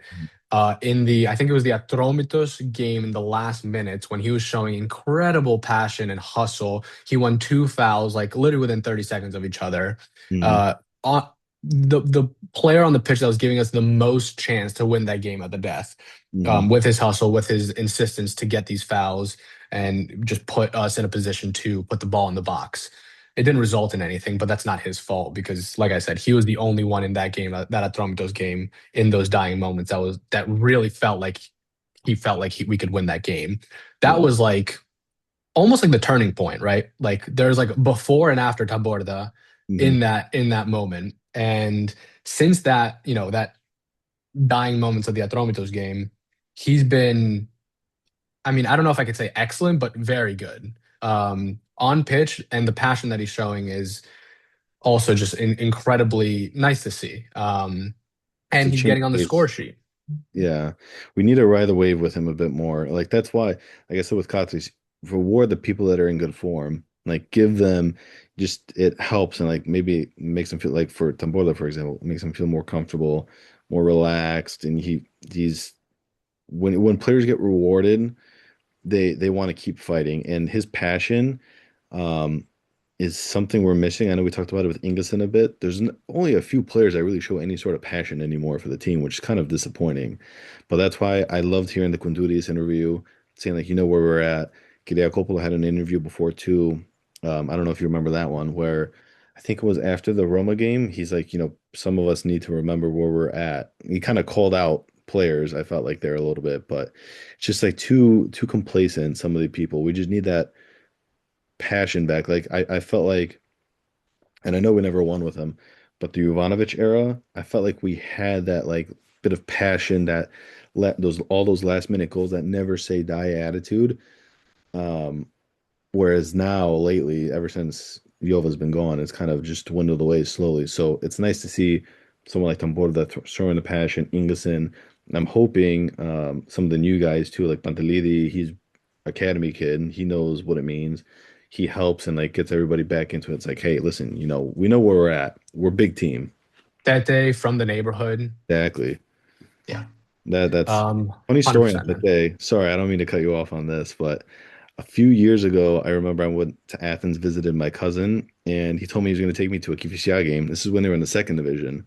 in the I think it was the Atromitos game in the last minutes when he was showing incredible passion and hustle. He won two fouls like literally within 30 seconds of each other. hmm Uh, on, the player on the pitch that was giving us the most chance to win that game at the death, hmm with his hustle, with his insistence to get these fouls and just put us in a position to put the ball in the box. It didn't result in anything, but that's not his fault because, like I said, he was the only one in that game, that Atromitos game, in those dying moments that really felt like we could win that game. That Yeah. was like almost like the turning point, right? Like there's like before and after Taborda hmm in that moment. And since that, that dying moments of the Atromitos game, he's been, I mean, I don't know if I could say excellent, but very good. On pitch, and the passion that he's showing is also just incredibly nice to see. It's And a he's change getting on of the score pace. sheet. Yeah. We need to ride the wave with him a bit more. Like that's why, like I said with Katris, reward the people that are in good form. Like give them just it helps and like maybe it makes them feel like for Tambola, for example, it makes them feel more comfortable, more relaxed. And he's when players get rewarded, they want to keep fighting. And his passion, um, is something we're missing. I know we talked about it with Ingesson a bit. There's only a few players that really show any sort of passion anymore for the team, which is kind of disappointing. But that's why I loved hearing the Koundouris interview, saying like, you know where we're at. Kylian Coppola had an interview before too. I don't know if you remember that one, where I think it was after the Roma game. He's like, some of us need to remember where we're at. He kind of called out players. I felt like there a little bit, but it's just like too complacent. Some of the people. We just need that passion back. Like I felt like, and I know we never won with him, but the Jovanovic era, I felt like we had that like bit of passion, that let those all those last minute goals, that never say die attitude. Um, Whereas now, lately, ever since Jova's been gone, it's kind of just dwindled away slowly. So it's nice to see someone like Tambor that's showing the passion, Ingesson. And I'm hoping some of the new guys too, like Pantelidi, he's academy kid. He knows what it means. He helps and like gets everybody back into it. It's like, hey, listen, we know where we're at. We're a big team. That day from the neighborhood. Exactly. Yeah. That's funny story on 100%, that man. day. Sorry, I don't mean to cut you off on this, but a few years ago, I remember I went to Athens, visited my cousin, and he told me he was going to take me to a Kifisia game. This is when they were in the second division.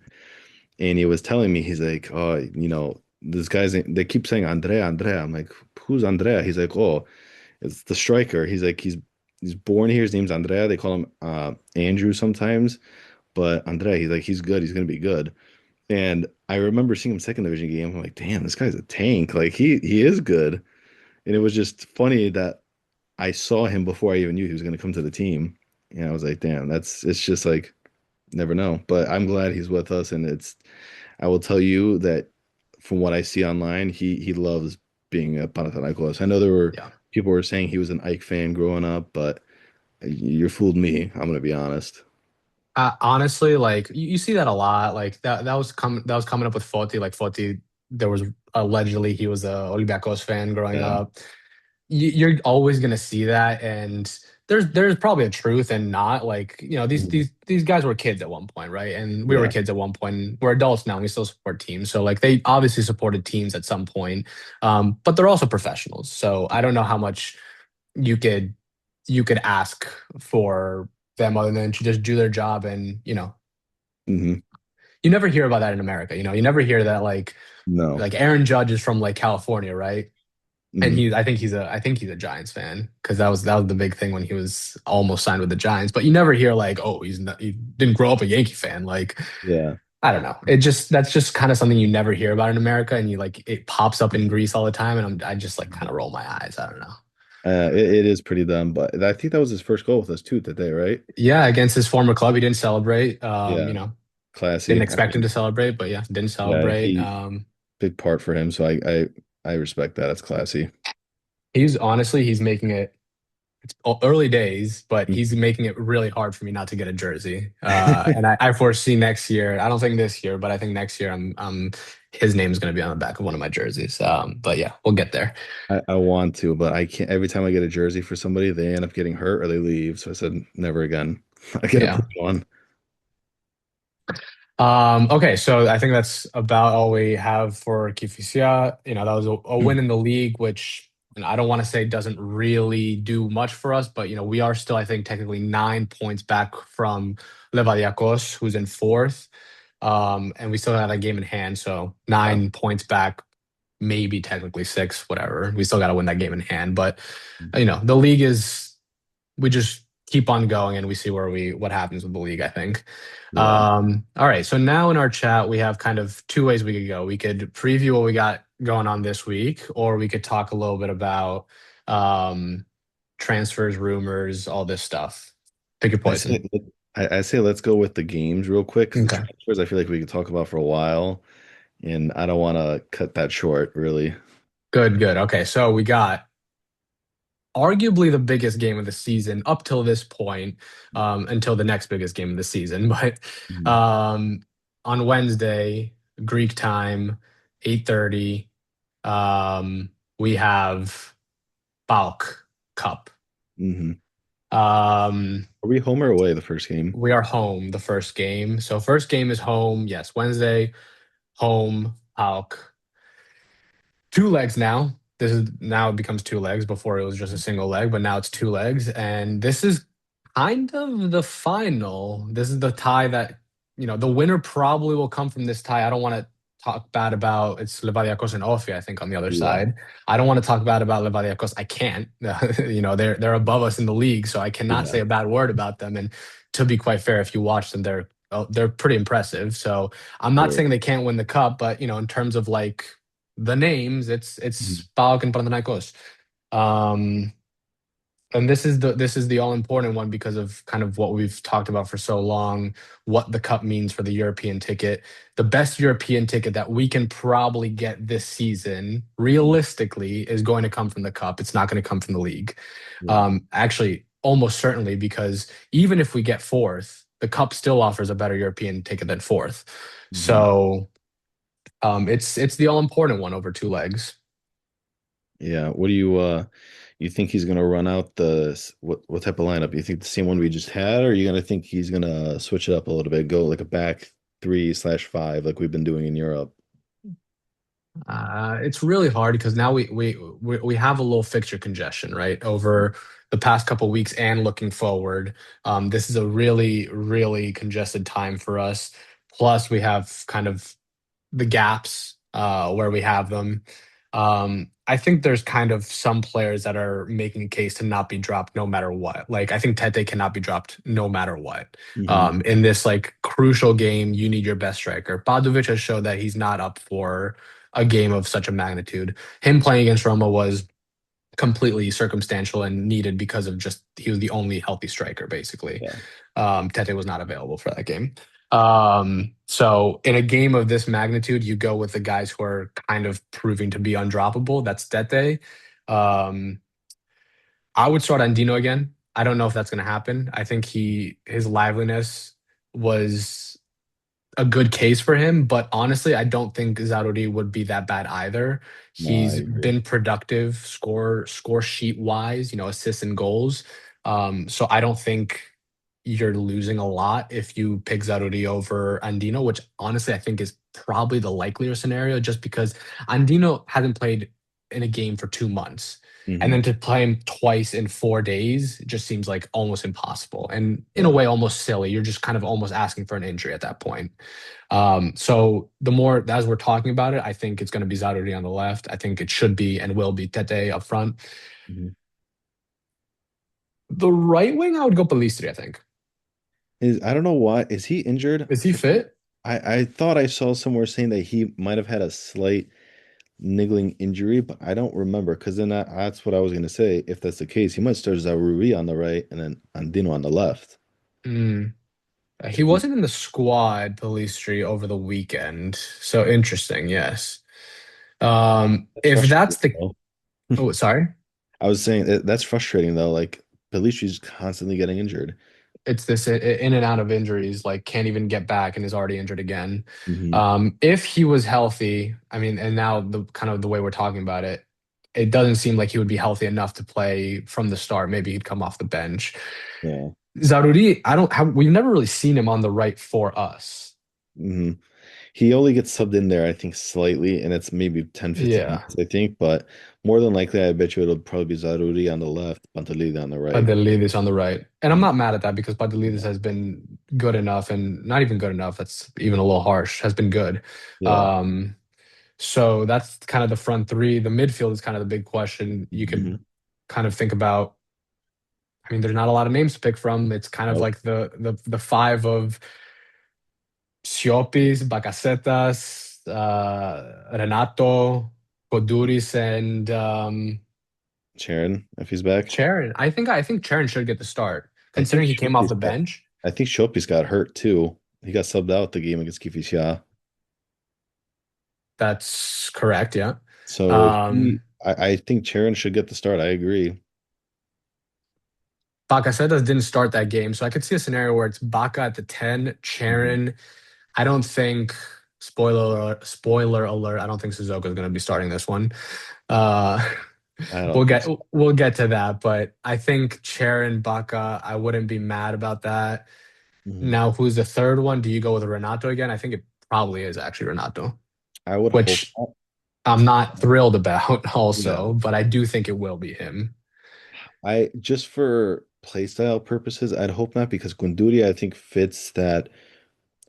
And he was telling me, he's like, oh, this guy's, they keep saying Andrea, Andrea. I'm like, who's Andrea? He's like, oh, it's the striker. He's like, he's born here. His name's Andrea. They call him Andrew sometimes, but Andrea, he's like, he's good. He's going to be good. And I remember seeing him second division game. I'm like, damn, this guy's a tank. Like he is good. And it was just funny that I saw him before I even knew he was going to come to the team. And I was like, damn, it's just like, never know. But I'm glad he's with us. And I will tell you that from what I see online, he loves being a Panathinaikos. I know there were Yeah. people were saying he was an Ike fan growing up, but you fooled me. I'm going to be honest. Honestly, like you see that a lot. Like that was coming up with Foti. Like Foti, there was allegedly he was a Olympiacos fan growing Yeah. up. You're always gonna see that, and there's probably a truth and not. Like these Mhm. these these guys were kids at one point, right? And we were Yeah. kids at one point. We're adults now, and we still support teams. So like they obviously supported teams at some point, but they're also professionals. So I don't know how much you could you could ask for them other than to just do their job. And Hmm. you never hear about that in America. You never hear that No. like Aaron Judge is from like California, right? And Hmm. I think he's a Giants fan because that was the big thing when he was almost signed with the Giants. But you never hear like, oh, he didn't grow up a Yankee fan. Like Yeah. I don't know. That's just kind of something you never hear about in America, and you like it pops up in Greece all the time, and I just like kind of roll my eyes. I don't know. It is pretty dumb, but I think that was his first goal with us too today, right? Yeah, against his former club, he didn't celebrate. Yeah. Didn't Classy. I expect him mean, to celebrate, but yeah, didn't yeah, celebrate. he big part for him, so I respect that. It's classy. He's honestly he's making it. It's early days, but Mhm. he's making it really hard for me not to get a jersey. And I foresee next year. I don't think this year, but I think next year, his name is going to be on the back of one of my jerseys. But yeah, we'll get there. I want to, but I can't. Every time I get a jersey for somebody, they end up getting hurt or they leave. So I said, never again. I gotta Yeah. put one. Okay, so I think that's about all we have for Kifisia. That was a win in the league, which I don't want to say doesn't really do much for us, but we are still, I think, technically 9 points back from Levadiakos, who's in fourth. And we still have a game in hand, so Yeah. 9 points back, maybe technically six, whatever. We still got to win that game in hand, but the league is we just keep on going and we see what happens with the league, I think. Yeah. All right. So now in our chat, we have kind of two ways we could go. We could preview what we got going on this week, or we could talk a little bit about um, transfers, rumors, all this stuff. Pick your I say poison. I say let's go with the games real quick because the Okay. transfers I feel like we could talk about for a while, and I don't want to cut that short, really. Good, good. Okay. So we got arguably the biggest game of the season up till this point, until the next biggest game of the season. But Mhm. um, on Wednesday, Greek time, 8:30, we have Paok Cup. Mhm. Um, Are we home or away the first game? we are home the first game. So first game is home. Yes, Wednesday, home, Paok. Two legs now. This is now it becomes two legs. Before it was just a single leg, but now it's two legs. And this is kind of the final. This is the tie that, the winner probably will come from this tie. I don't want to talk bad about it's Levadiakos and Ofia, I think, on the other Yeah, side. I don't want to talk bad about Levadiakos. I can't. They're above us in the league, so I cannot yeah, say a bad word about them. And to be quite fair, if you watch them, they're pretty impressive. So I'm not true. saying they can't win the cup, but in terms of like the names, Mhm. it's PAOK and Panathinaikos. Um, and this is the all important one because of kind of what we've talked about for so long, what the cup means for the European ticket. The best European ticket that we can probably get this season, realistically, is going to come from the cup. It's not going to come from the league. Yeah. Actually, almost certainly, because even if we get fourth, the cup still offers a better European ticket than fourth. Hmm. So it's the all important one over two legs. Yeah. What do you think he's gonna run out what type of lineup? You think the same one we just had, or are you gonna think he's gonna switch it up a little bit, go like a back 3/5 like we've been doing in Europe? It's really hard because now we have a little fixture congestion, right? Over the past couple weeks and looking forward, this is a really, really congested time for us. Plus, we have kind of the gaps where we have them. I think there's kind of some players that are making a case to not be dropped no matter what. Like I think Tete cannot be dropped no matter what. Hmm. In this like crucial game, you need your best striker. Badovic has showed that he's not up for a game of such a magnitude. Him playing against Roma was completely circumstantial and needed because of just he was the only healthy striker basically. Yeah. Tete was not available for that game. So in a game of this magnitude, you go with the guys who are kind of proving to be undroppable. That's Tete. Um, I would start Andino again. I don't know if that's going to happen. I think his liveliness was a good case for him, but honestly, I don't think Zaruri would be that bad either. No, I He's agree. been productive score sheet wise, assists and goals. So I don't think you're losing a lot if you pick Zaruri over Andino, which honestly I think is probably the likelier scenario, just because Andino hasn't played in a game for 2 months. And Hmm. then to play him twice in 4 days just seems like almost impossible. And in a Yeah. way, almost silly. You're just kind of almost asking for an injury at that point. So the more as we're talking about it, I think it's going to be Zaruri on the left. I think it should be and will be Tete up front. Hmm. The right wing, I would go Palistri, I think. I don't know why. Is he injured? Is he fit? I thought I saw somewhere saying that he might have had a slight niggling injury, but I don't remember. Because then that's what I was gonna say. If that's the case, he might start Zaroury on the right and then Andino on the left. Mm. He wasn't in the squad, Palistri, over the weekend. So interesting, yes. That's If frustrating that's the though. oh, sorry. I was saying that's frustrating though. Like Pellistri's constantly getting injured. It's this in and out of injuries, like can't even get back and is already injured again. Hmm. If he was healthy, I mean, and now the kind of the way we're talking about it, it doesn't seem like he would be healthy enough to play from the start. Maybe he'd come off the bench. Yeah. Zaruri, I don't have, we've never really seen him on the right for us. Hmm. He only gets subbed in there, I think, slightly, and it's maybe 10, 15 Yeah, minutes, I think. But more than likely, I bet you it'll probably be Zaruri on the left, Pantalida on the right. Padelidis on the right. And I'm Mhm. not mad at that because Padelidis Yeah. has been good enough and not even good enough. That's even a little harsh, has been good. Yeah. Um, So that's kind of the front three. The midfield is kind of the big question. You could Hmm. kind of think about. I mean, there's not a lot of names to pick from. It's kind of Nope. like the five of Siopis, Bakasetas, Renato, Koduris, and Sharon, if he's back. Charon. I think Charon should get the start, I think considering he came off Shopi's the got, bench. I think Shopi's got hurt too. He got subbed out the game against Kifisia. That's correct. Yeah. So Um, I think Sharon should get the start. I agree. Bakasetas didn't start that game, so I could see a scenario where it's Baka at the 10, Hmm. Charon. I don't think spoiler alert. I don't think Suzuka is going to be starting this one. Uh, I we'll don't think get so. we'll get to that, but I think Charon Baka. I wouldn't be mad about that. Hmm. Now, who's the third one? Do you go with Renato again? I think it probably is actually Renato, I would hope which not. I'm not thrilled about Yeah. also, but I do think it will be him. I just for playstyle purposes, I'd hope not because Gunduri, I think, fits that.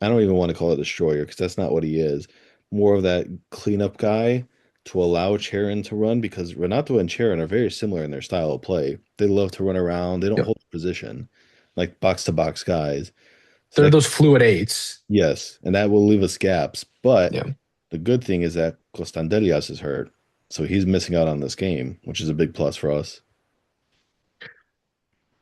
I don't even want to call it destroyer because that's not what he is. More of that cleanup guy to allow Charon to run because Renato and Charon are very similar in their style of play. They love to run around. They don't Yep. hold position like box to box guys. So They're that those fluid eights. yes, and that will leave us gaps. But Yeah. the good thing is that Costandelias is hurt, so he's missing out on this game, which is a big plus for us.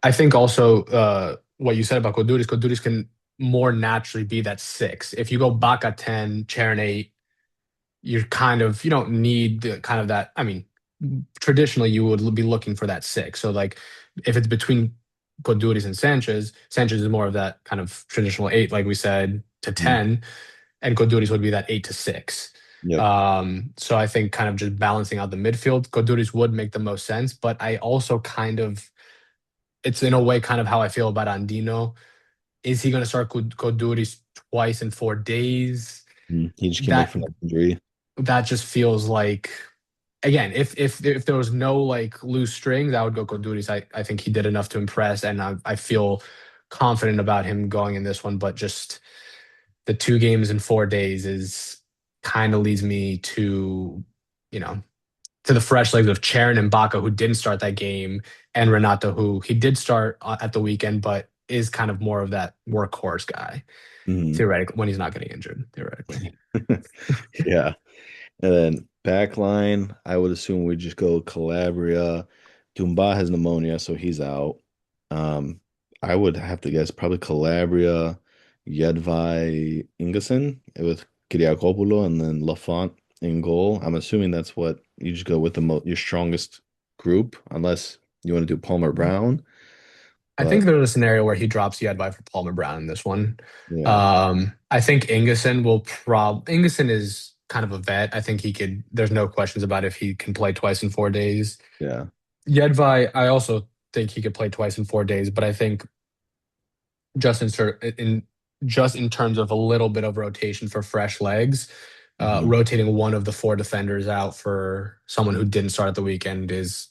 I think also what you said about Koduris can more naturally be that six. If you go Baka 10, Charon 8, you're kind of, you don't need the kind of that. I mean, traditionally you would be looking for that six. So like if it's between Koduris and Sanchez, Sanchez is more of that kind of traditional eight, like we said, to Mhm. 10, and Koduris would be that 8 to 6. Yep. So I think kind of just balancing out the midfield, Koduris would make the most sense. But I also kind of, it's in a way kind of how I feel about Andino. Is he going to start Koduris twice in 4 days? He just came back That from that injury. that just feels like, again, if there was no like loose strings, I would go Koduris. I think he did enough to impress, and I feel confident about him going in this one. But just the 2 games in 4 days is kind of leads me to, you know, to the fresh legs of Charon and Baca, who didn't start that game, and Renato, who he did start at the weekend, but is kind of more of that workhorse guy, Mhm. theoretically, when he's not getting injured, theoretically. Yeah. And then back line, I would assume we just go Calabria. Dumba has pneumonia, so he's out. Um, I would have to guess probably Calabria, Jedvai Ingeson with Kyriakopoulos and then Lafont in goal. I'm assuming that's what you just go with the mo your strongest group, unless you want to do Palmer Brown. I think But there's a scenario where he drops Yedvai for Palmer Brown in this one. yeah, I think Ingeson is kind of a vet. I think he could. There's no questions about if he can play twice in 4 days. yeah. Yedvai, I also think he could play twice in 4 days, but I think just just in terms of a little bit of rotation for fresh legs, Hmm. rotating one of the four defenders out for someone who didn't start at the weekend is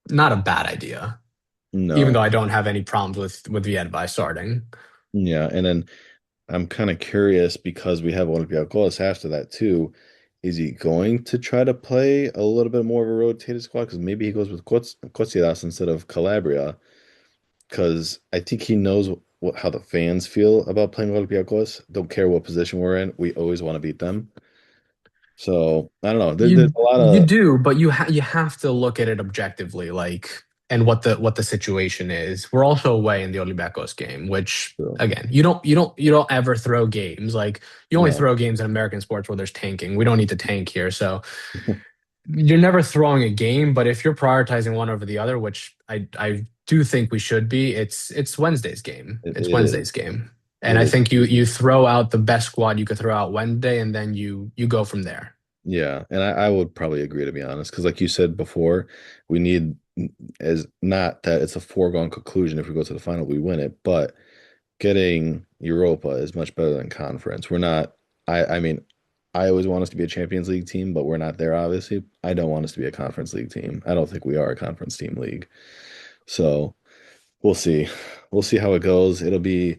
not a bad idea. Even No. though I don't have any problems with Yedvai starting. Yeah, and then I'm kind of curious because we have Olympiacos after that too. Is he going to try to play a little bit more of a rotated squad? Because maybe he goes with Kotsilas instead of Calabria. Because I think he knows how the fans feel about playing Olympiacos. Don't care what position we're in. We always want to beat them. So I don't know. There's You a lot you of do, but you have to look at it objectively, like, and what the situation is. We're also away in the Olympiacos game, which again, you don't ever throw games. Like, you only no. throw games in American sports where there's tanking. We don't need to tank here, so you're never throwing a game. But if you're prioritizing one over the other, which I do think we should be, it's Wednesday's game. It's It is. Wednesday's game, and It I is. think you throw out the best squad you could throw out Wednesday, and then you go from there. Yeah, and I would probably agree to be honest, because like you said before, we need as not that it's a foregone conclusion if we go to the final, we win it, but getting Europa is much better than conference. We're not, I mean, I always want us to be a Champions League team, but we're not there, obviously. I don't want us to be a conference league team. I don't think we are a conference team league. So we'll see. We'll see how it goes. It'll be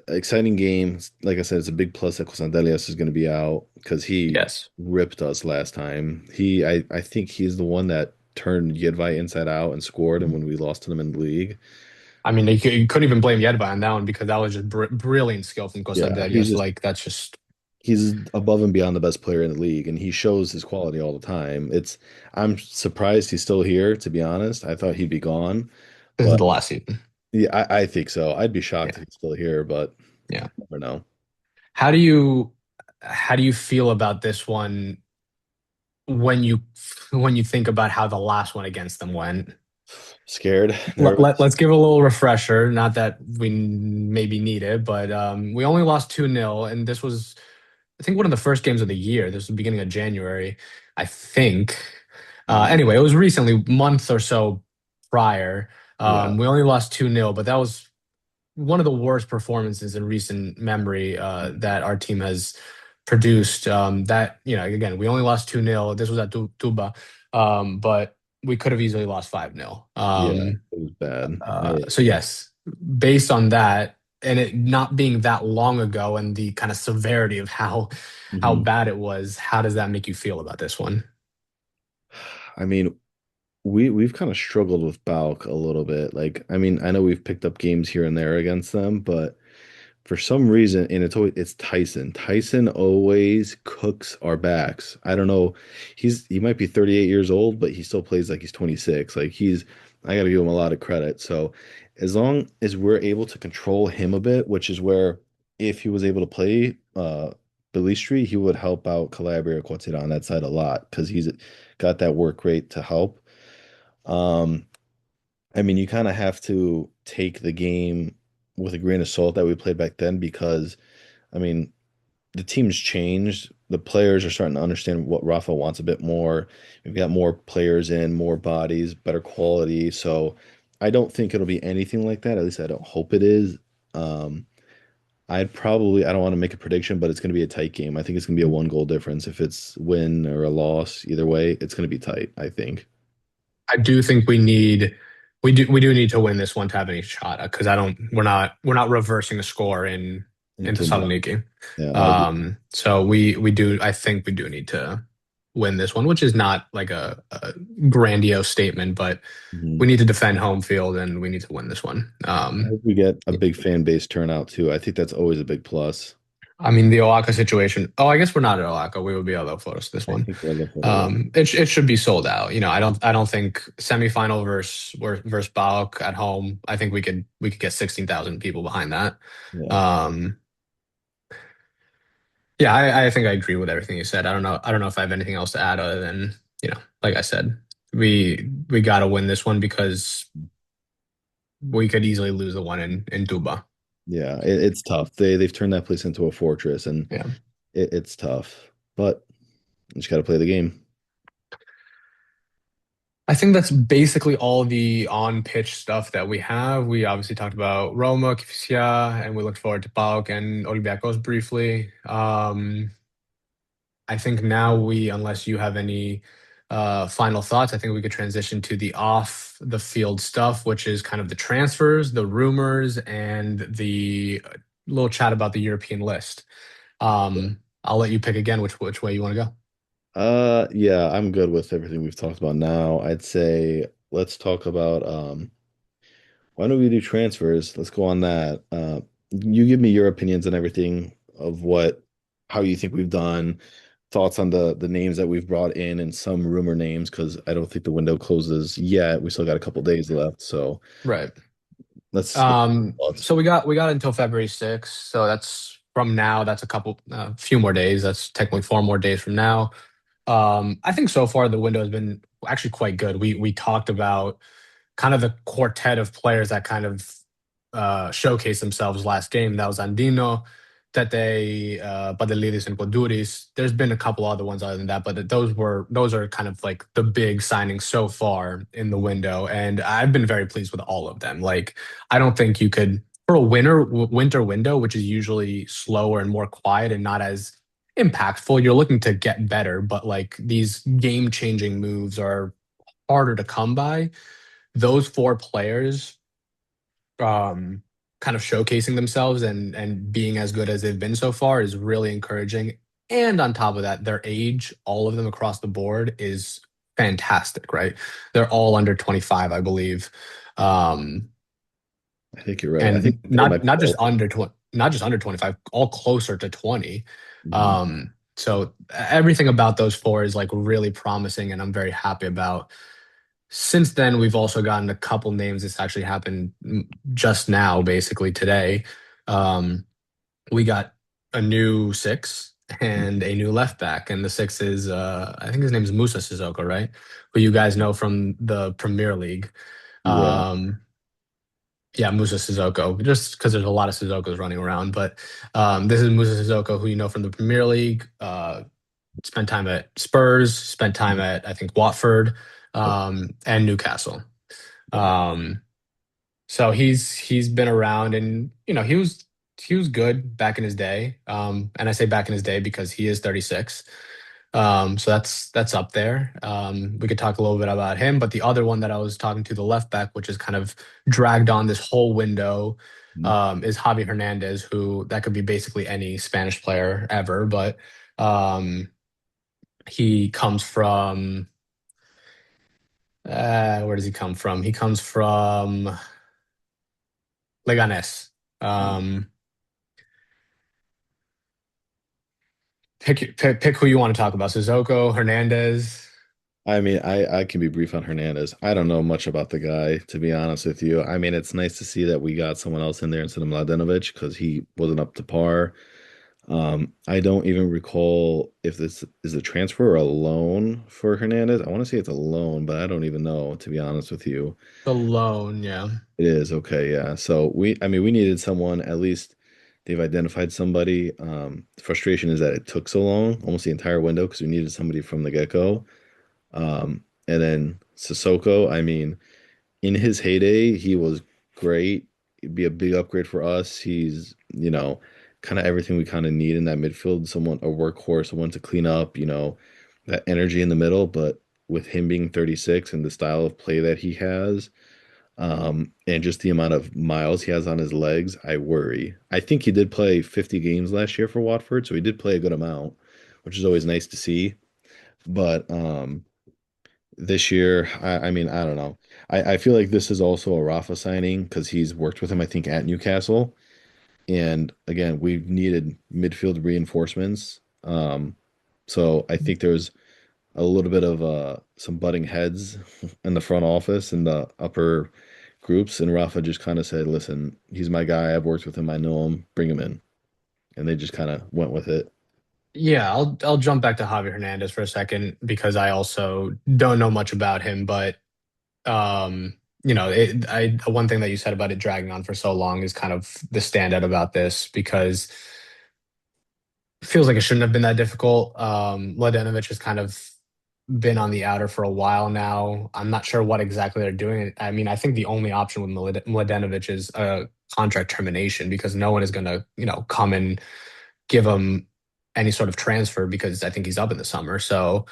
exciting game. Like I said, it's a big plus that Cosandelias is going to be out because he Yes. ripped us last time. I think he's the one that turned Jedvai inside out and scored, and when we lost to them in the league. I mean, you couldn't even blame Yedba on that one because that was just brilliant skill from Yeah, Costandelias. Like, that's just he's above and beyond the best player in the league, and he shows his quality all the time. I'm surprised he's still here, to be honest. I thought he'd be gone, this is but the last season. yeah, I think so. I'd be shocked Yeah, if he's still here, but yeah. I don't know. How do you how do you feel about this one when you think about how the last one against them went? Scared, Let's nervous. give a little refresher. Not that we maybe need it, but we only lost 2-0, and this was, I think, one of the first games of the year. This was the beginning of January, I think. Mhm. Anyway, it was recently, month or so prior. Yeah. We only lost 2-0, but that was one of the worst performances in recent memory that our team has produced. That, again, we only lost 2-0. This was at Tuba. But we could have easily lost 5-0. Yeah, it was bad. So yes, based on that and it not being that long ago and the kind of severity of how Mhm. bad it was, how does that make you feel about this one? I mean, we've kind of struggled with Paok a little bit. Like, I mean, I know we've picked up games here and there against them, but for some reason, and it's Tyson. Tyson always cooks our backs. I don't know. He might be 38 years old, but he still plays like he's 26. Like I got to give him a lot of credit. So as long as we're able to control him a bit, which is where if he was able to play Bellistri, he would help out Calabria Quetzalcoatl on that side a lot because he's got that work rate to help. Um, I mean, you kind of have to take the game with a grain of salt that we played back then because, I mean, the team's changed. The players are starting to understand what Rafa wants a bit more. We've got more players in, more bodies, better quality. So I don't think it'll be anything like that. At least I don't hope it is. Um, I don't want to make a prediction, but it's going to be a tight game. I think it's going to be a one goal difference. If it's win or a loss, either way, it's going to be tight, I think. I do think we do need to win this one to have any shot because I don't we're not reversing the score in Until the Thessaloniki. Yeah, I agree. So we do I think we do need to win this one, which is not like a grandiose statement, but we Mhm. need to defend home field and we need to win this one. I hope we get a big fan base turnout too. I think that's always a big plus. I mean, the Oaxaca situation. Oh, I guess we're not at Oaxaca. We would be able to Flores this I one. think we're looking for that. It should be sold out. You know, I don't think semifinal versus Paok at home. I think we could get 16,000 people behind that. Yeah. Um, yeah, I think I agree with everything you said. I don't know if I have anything else to add other than you know, like I said, we got to win this one because we could easily lose the one in Tuba. Yeah, it's tough. They've turned that place into a fortress and Yeah. it's tough. But you just got to play the game. I think that's basically all the on-pitch stuff that we have. We obviously talked about Roma, Kifisia, and we looked forward to Paok and Olympiacos briefly. I think now unless you have any final thoughts, I think we could transition to the off the field stuff, which is kind of the transfers, the rumors, and the little chat about the European list. I'll let you pick again which way you want to go. Yeah, I'm good with everything we've talked about now. I'd say let's talk about why don't we do transfers? Let's go on that. You give me your opinions and everything of how you think we've done, thoughts on the names that we've brought in and some rumor names because I don't think the window closes yet. We still got a couple days left, so Right. let's thoughts. So we got until February 6th. So that's from now. That's a few more days. That's technically 4 more days from now. I think so far the window has been actually quite good. We talked about kind of the quartet of players that kind of showcased themselves last game. That was Andino, Tete, Badelidis, and Poduris. There's been a couple other ones other than that, but those are kind of like the big signings so far in the window, and I've been very pleased with all of them. Like I don't think you could for a winter window, which is usually slower and more quiet and not as impactful. You're looking to get better, but like these game changing moves are harder to come by. Those four players kind of showcasing themselves and being as good as they've been so far is really encouraging. And on top of that, their age, all of them across the board, is fantastic, right? They're all under 25, I believe. Um, I think you're right. I think and they might be not just both. under 20, not just under 25, all closer to 20. Mhm. So everything about those four is like really promising and I'm very happy about. Since then, we've also gotten a couple names. This actually happened just now, basically today. Um, we got a new six and a new left back, and the six is I think his name is Musa Sissoko, right? Who you guys know from the Premier League. Yeah. Um, yeah, Musa Sissoko, just because there's a lot of Sissokos running around. But this is Musa Sissoko, who you know from the Premier League. Spent time at Spurs, spent time at I think Watford, Yep. and Newcastle. Yeah. Um, so he's been around, and you know he was good back in his day. And I say back in his day because he is 36. So that's up there. We could talk a little bit about him, but the other one that I was talking to, the left back, which is kind of dragged on this whole window, Mhm. is Javi Hernandez, who that could be basically any Spanish player ever, but um, he comes from where does he come from? He comes from Leganes. Um, pick who you want to talk about, Sissoko, Hernandez. I mean, I can be brief on Hernandez. I don't know much about the guy, to be honest with you. I mean, it's nice to see that we got someone else in there instead of Mladenovic because he wasn't up to par. I don't even recall if this is a transfer or a loan for Hernandez. I want to say it's a loan, but I don't even know, to be honest with you. The loan, yeah. It is okay, yeah. So I mean, we needed someone. At least they've identified somebody. The frustration is that it took so long, almost the entire window, because we needed somebody from the get-go. And then Sissoko, I mean, in his heyday, he was great. It'd be a big upgrade for us. He's, kind of everything we kind of need in that midfield, someone, a workhorse, someone to clean up, that energy in the middle. But with him being 36 and the style of play that he has, and just the amount of miles he has on his legs, I worry. I think he did play 50 games last year for Watford, so he did play a good amount, which is always nice to see. But this year, I mean, I don't know. I feel like this is also a Rafa signing because he's worked with him, I think, at Newcastle. And again, we've needed midfield reinforcements. So I think there's a little bit of some butting heads in the front office and the upper groups. And Rafa just kind of said, listen, he's my guy. I've worked with him. I know him. Bring him in. And they just kind of went with it. Yeah, I'll jump back to Javi Hernandez for a second because I also don't know much about him, but one thing that you said about it dragging on for so long is kind of the standout about this because it feels like it shouldn't have been that difficult. Mladenovic has kind of been on the outer for a while now. I'm not sure what exactly they're doing. I mean, I think the only option with Mladenovic is a contract termination because no one is going to, come and give him any sort of transfer because I think he's up in the summer. So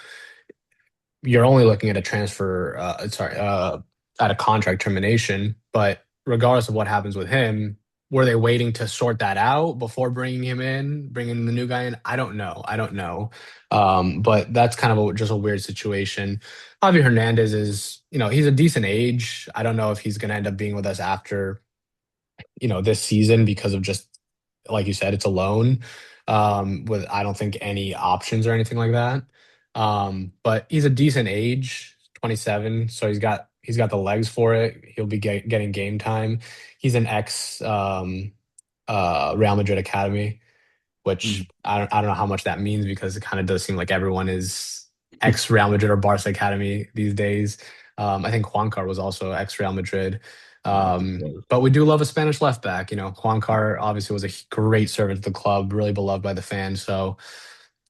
you're only looking at a transfer, at a contract termination. But regardless of what happens with him, were they waiting to sort that out before bringing him in, bringing the new guy in? I don't know. I don't know. But that's kind of just a weird situation. Javi Hernandez is, he's a decent age. I don't know if he's going to end up being with us after this season because of just like you said, it's a loan with I don't think any options or anything like that. But he's a decent age, 27, so he's got the legs for it. He'll be getting game time. He's an ex Real Madrid academy, Mhm. which I don't know how much that means because it kind of does seem like everyone is ex Real Madrid or Barca academy these days. I think Juancar was also ex Real Madrid. I think so. But we do love a Spanish left back. Juancar obviously was a great servant to the club, really beloved by the fans. So,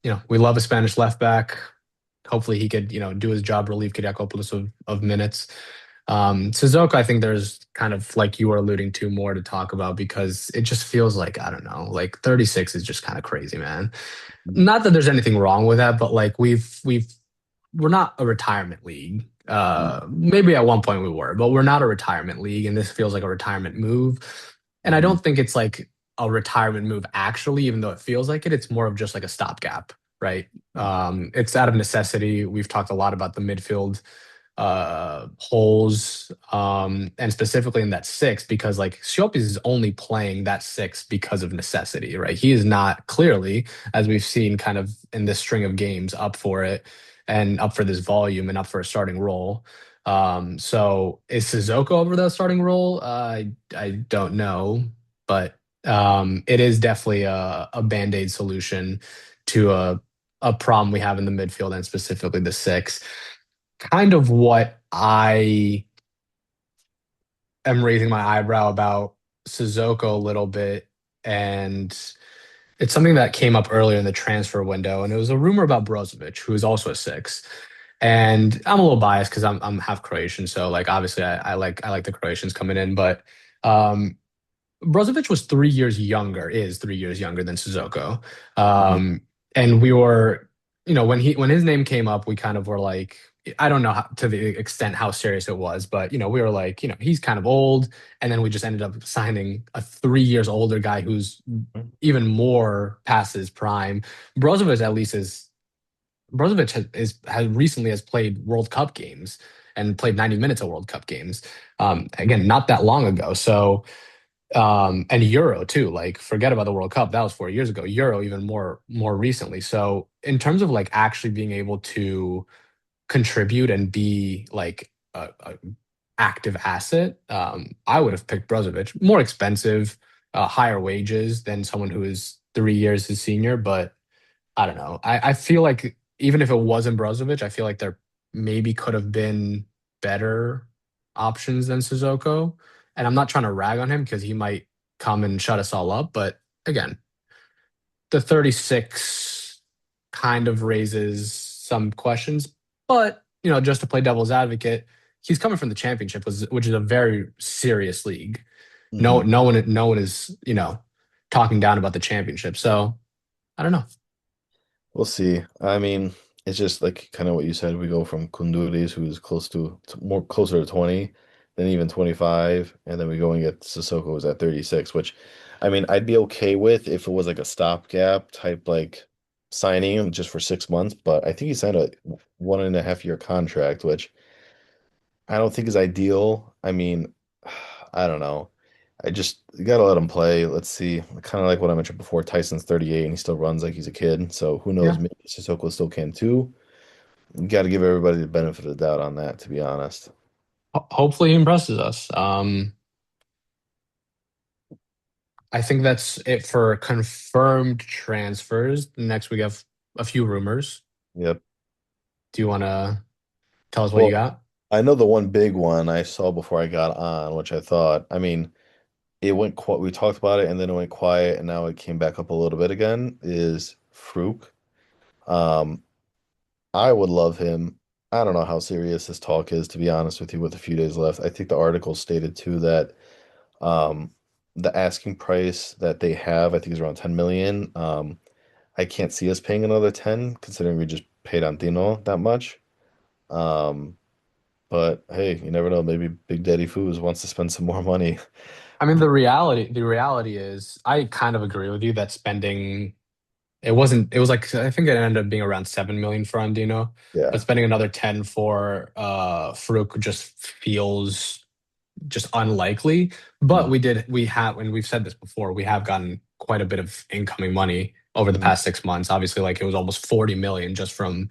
we love a Spanish left back. Hopefully he could, do his job, relieve Kyriakopoulos of minutes. Suzuka, I think there's kind of like you were alluding to more to talk about because it just feels like, I don't know, like 36 is just kind of crazy, man. Mhm. Not that there's anything wrong with that, but like we're not a retirement league. Maybe at one point we were, but we're not a retirement league, and this feels like a retirement move. And I Mhm. don't think it's like a retirement move actually, even though it feels like it. It's more of just like a stopgap, right? It's out of necessity. We've talked a lot about the midfield holes, and specifically in that six, because like Siopis is only playing that six because of necessity, right? He is not clearly, as we've seen kind of in this string of games, up for it and up for this volume and up for a starting role. So is Sissoko over that starting role? I don't know, but it is definitely a band-aid solution to a problem we have in the midfield and specifically the six. Kind of what I am raising my eyebrow about Sissoko a little bit, and it's something that came up earlier in the transfer window, and it was a rumor about Brozovic, who is also a six. And I'm a little biased because I'm half Croatian, so like obviously I like the Croatians coming in, but um, Brozovic was 3 years younger, is 3 years younger than Sissoko, Mhm. um, and we were. when his name came up, we kind of were like, I don't know to the extent how serious it was, but we were like, he's kind of old, and then we just ended up signing a 3 years older guy who's even more past his prime. Brozovic at least is Brozovic has recently has played World Cup games and played 90 minutes of World Cup games. Again, not that long ago. So and Euro too. Like forget about the World Cup. That was 4 years ago. Euro even more recently. So in terms of like actually being able to contribute and be like a active asset, I would have picked Brozovic. More expensive, higher wages than someone who is 3 years his senior, but I don't know. I feel like even if it wasn't Brozovic, I feel like there maybe could have been better options than Sissoko. And I'm not trying to rag on him because he might come and shut us all up. But again, the 36 kind of raises some questions. But, just to play devil's advocate, he's coming from the championship, which is a very serious league. No, Hmm. no one is, talking down about the championship. So I don't know. We'll see. I mean, it's just like kind of what you said. We go from Kunduri's, who's more closer to 20 than even 25, and then we go and get Sissoko, who's at 36, which I mean, I'd be okay with if it was like a stopgap type like signing just for 6 months, but I think he signed a 1.5 year contract, which I don't think is ideal. I mean, I don't know. I just you gotta let him play. Let's see. Kind of like what I mentioned before. Tyson's 38 and he still runs like he's a kid. So who knows? Yeah. Maybe Sissoko still can too. You got to give everybody the benefit of the doubt on that, to be honest. Hopefully he impresses us. I think that's it for confirmed transfers. Next, we have a few rumors. Yep. Do you want to tell us what you Well, got? I know the one big one I saw before I got on, which I thought, I mean, it went quiet. We talked about it and then it went quiet and now it came back up a little bit again, is Fruk. Um, I would love him. I don't know how serious this talk is, to be honest with you, with a few days left. I think the article stated too that um, the asking price that they have, I think, is around 10 million. I can't see us paying another 10, considering we just paid Antino that much. Um, but hey, you never know. Maybe Big Daddy Foos wants to spend some more money. I mean, the reality is, I kind of agree with you that spending it was like I think it ended up being around 7 million for Andino, but Yeah. spending another 10 for Farouk just feels just unlikely. But Mhm. we have, and we've said this before, we have gotten quite a bit of incoming money over the Mhm. past 6 months. Obviously, like it was almost 40 million just from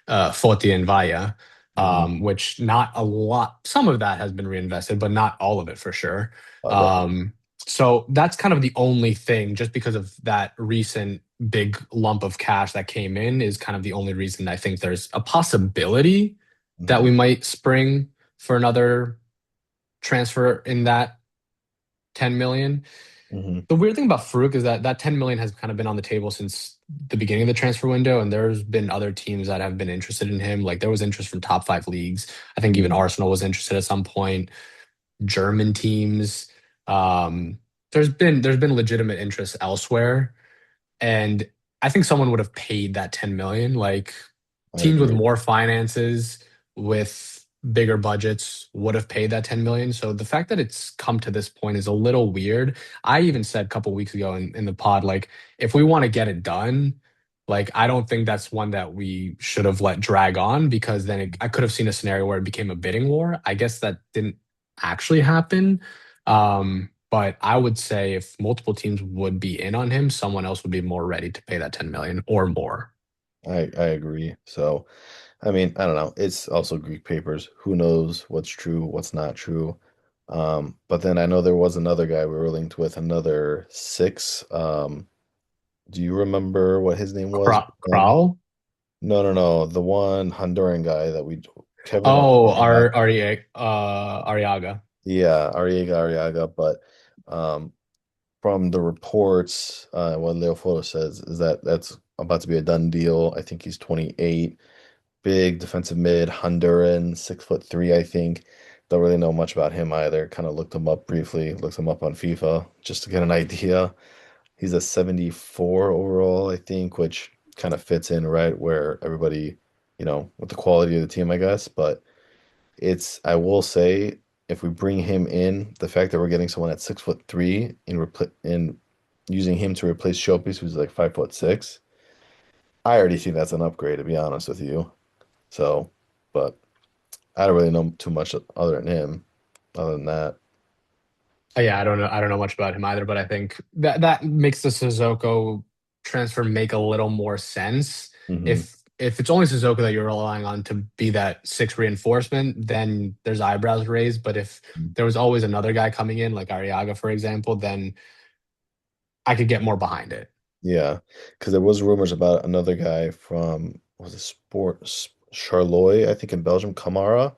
Foti and Vaya, Mhm. which not a lot. Some of that has been reinvested, but not all of it for sure. Oh, definitely. Um, so that's kind of the only thing, just because of that recent big lump of cash that came in, is kind of the only reason I think there's a possibility that Mhm. we might spring for another transfer in that 10 million. Mhm. The weird thing about Farouk is that 10 million has kind of been on the table since the beginning of the transfer window, and there's been other teams that have been interested in him. Like there was interest from top five leagues. I think even Mhm. Arsenal was interested at some point. German teams. Um, there's been legitimate interest elsewhere, and I think someone would have paid that 10 million. Like I teams with agree. more finances, with bigger budgets, would have paid that 10 million. So the fact that it's come to this point is a little weird. I even said a couple weeks ago in the pod, like, if we want to get it done, like, I don't think that's one that we should have let drag on, because then I could have seen a scenario where it became a bidding war. I guess that didn't actually happen. But I would say if multiple teams would be in on him, someone else would be more ready to pay that 10 million or more. I agree. So, I mean, I don't know. It's also Greek papers. Who knows what's true, what's not true. But then I know there was another guy we were linked with, another six. Do you remember what his name was again? Kral? No, no, no. The one Honduran guy that Kevin Oh, Arriaga. Ariaga. Yeah, Arriaga. But um, from the reports, what Leo Foto says is that that's about to be a done deal. I think he's 28, big defensive mid, Honduran, 6'3", I think. Don't really know much about him either. Kind of looked him up briefly, looked him up on FIFA just to get an idea. He's a 74 overall, I think, which kind of fits in right where everybody, with the quality of the team, I guess. But I will say, if we bring him in, the fact that we're getting someone at 6'3" in using him to replace Showpiece, who's like 5'6", I already think that's an upgrade, to be honest with you. So, but I don't really know too much other than him, other than that. Yeah, I don't know much about him either, but I think that makes the Sissoko transfer make a little more sense. Hmm. If it's only Sissoko that you're relying on to be that six reinforcement, then there's eyebrows raised. But if there was always another guy coming in, like Arriaga, for example, then I could get more behind it. Yeah, because there was rumors about another guy from was it Charleroi, I think in Belgium, Kamara.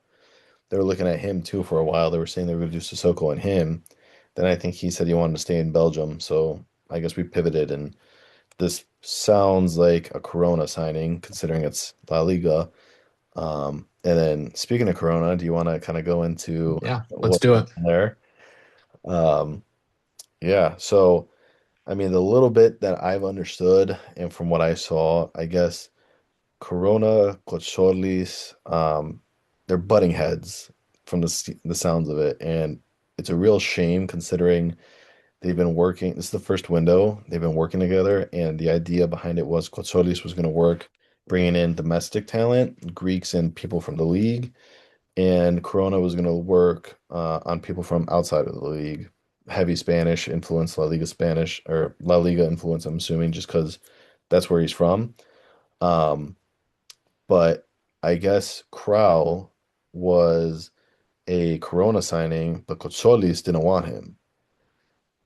They were looking at him too for a while. They were saying they were going to do Sissoko and him. Then I think he said he wanted to stay in Belgium. So I guess we pivoted, and this sounds like a Corona signing, considering it's La Liga. And then speaking of Corona, do you want to kind of go into Yeah, let's what do went it. on there? Um, yeah, so I mean, the little bit that I've understood and from what I saw, I guess Corona, Cocholis, they're butting heads from the sounds of it, and it's a real shame considering they've been working. This is the first window they've been working together, and the idea behind it was Cocholis was going to work, bringing in domestic talent, Greeks and people from the league, and Corona was going to work on people from outside of the league. Heavy Spanish influence, La Liga Spanish or La Liga influence, I'm assuming, just because that's where he's from. Um, but I guess Krau was a Corona signing, but Cocholis didn't want him.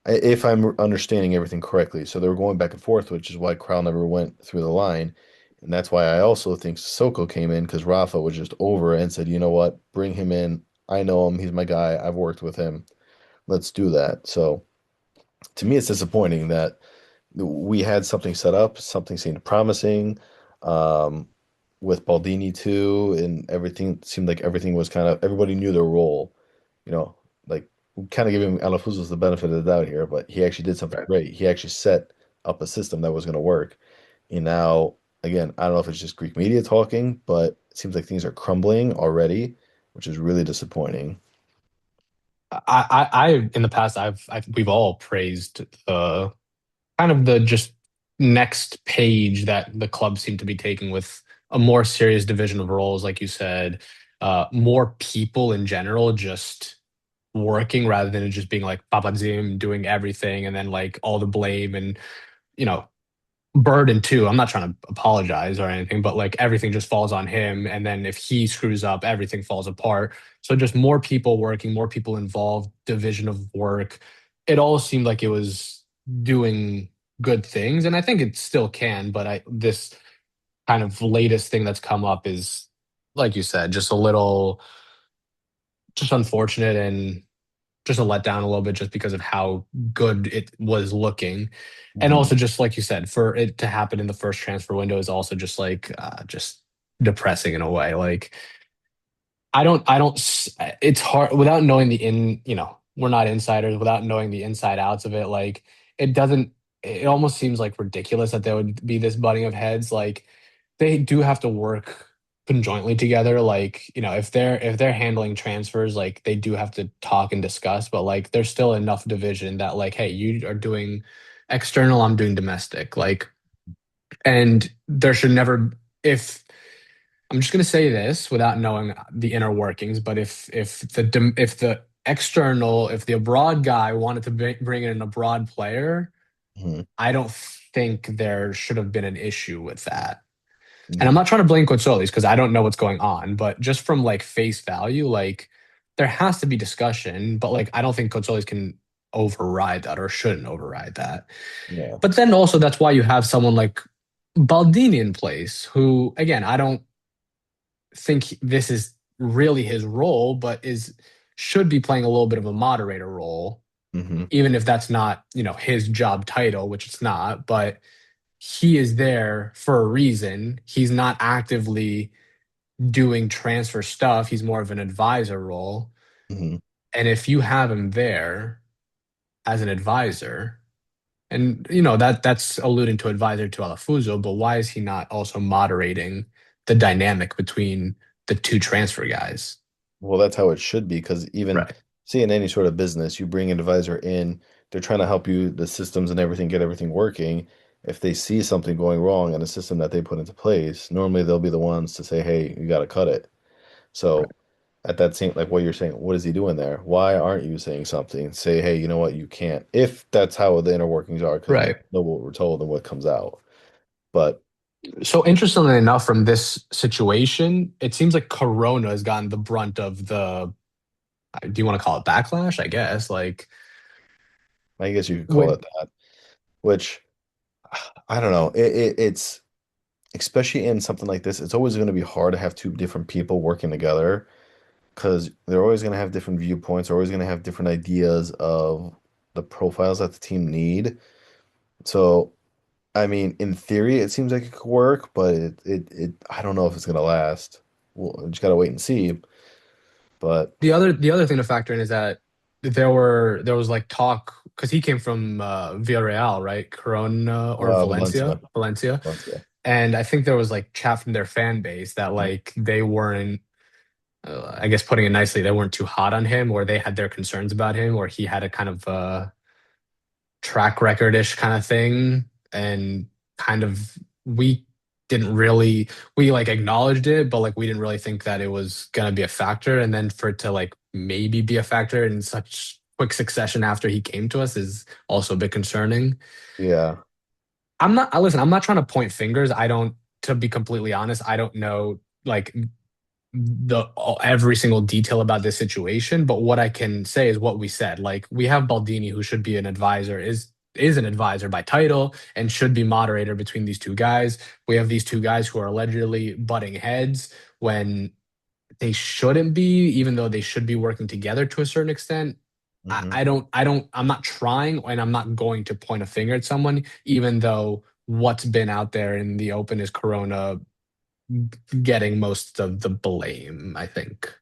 If I'm understanding everything correctly. So they were going back and forth, which is why Krau never went through the line. And that's why I also think Sissoko came in because Rafa was just over it and said, you know what, bring him in. I know him. He's my guy. I've worked with him. Let's do that. So to me, it's disappointing that we had something set up, something seemed promising, um, with Baldini too, and everything seemed like everything was kind of everybody knew their role, you know, like kind of giving Alafouzos the benefit of the doubt here, but he actually did something Right. great. He actually set up a system that was going to work. And now, again, I don't know if it's just Greek media talking, but it seems like things are crumbling already, which is really disappointing. In the past, we've all praised the kind of the just next page that the club seemed to be taking with a more serious division of roles, like you said, more people in general just working rather than it just being like Papadzim doing everything and then like all the blame and you know burden too. I'm not trying to apologize or anything, but like everything just falls on him. And then if he screws up, everything falls apart. So just more people working, more people involved, division of work. It all seemed like it was doing good things. And I think it still can, but this kind of latest thing that's come up is, like you said, just a little just unfortunate and just a letdown a little bit just because of how good it was looking. And Mhm. also just like you said, for it to happen in the first transfer window is also just depressing in a way. Like I don't it's hard without knowing the we're not insiders without knowing the inside outs of it. Like it doesn't it almost seems like ridiculous that there would be this butting of heads. Like they do have to work conjointly together. Like, if they're handling transfers, like they do have to talk and discuss, but like there's still enough division that like, hey, you are doing external, I'm doing domestic. Like, and there should never if I'm just gonna say this without knowing the inner workings, but if the external, if the abroad guy wanted to bring in an abroad player, Mhm. I don't think there should have been an issue with that. And I'm Yeah. not trying to blame Coatsolis because I don't know what's going on, but just from like face value, like there has to be discussion, but like I don't think Coatsolis can override that or shouldn't override that. Yeah. But then also that's why you have someone like Baldini in place, who again, I don't think this is really his role, but is should be playing a little bit of a moderator role, Hmm. even if that's not, his job title, which it's not, but he is there for a reason. He's not actively doing transfer stuff. He's more of an advisor role. Hmm. And if you have him there as an advisor, And that's alluding to advisor to Alafuso, but why is he not also moderating the dynamic between the two transfer guys? Well, that's how it should be because even Right. see in any sort of business, you bring an advisor in, they're trying to help you, the systems and everything, get everything working. If they see something going wrong in a system that they put into place, normally they'll be the ones to say, "Hey, you got to cut it." Right. So at that same, like what you're saying, what is he doing there? Why aren't you saying something? Say, "Hey, you know what? You can't." If that's how the inner workings are, because we Right. know what we're told and what comes out. But So interestingly enough, from this situation, it seems like Corona has gotten the brunt of the, do you want to call it backlash? I guess. Like, I guess you could call with it that. Which I don't know. It's especially in something like this, it's always going to be hard to have two different people working together because they're always going to have different viewpoints, they're always going to have different ideas of the profiles that the team need. So, I mean, in theory, it seems like it could work, but I don't know if it's going to last. Well, just got to wait and see. But the other thing to factor in is that there was like talk because he came from Villarreal, right? Corona or Valencia, Valencia, Valencia. and I think there was like chat from their fan base that like they weren't, I guess putting it nicely, they weren't too hot on him, or they had their concerns about him, or he had a kind of track record-ish kind of thing, and kind of we didn't really we like acknowledged it, but like we didn't really think that it was gonna be a factor, and then for it to like maybe be a factor in such quick succession after he came to us is also a bit concerning. Yeah. Listen, I'm not trying to point fingers. I don't, to be completely honest, I don't know like the every single detail about this situation, but what I can say is what we said. Like we have Baldini, who should be an advisor, is an advisor by title and should be moderator between these two guys. We have these two guys who are allegedly butting heads when they shouldn't be, even though they should be working together to a certain extent. Hmm. I'm not trying and I'm not going to point a finger at someone, even though what's been out there in the open is Corona getting most of the blame, I think.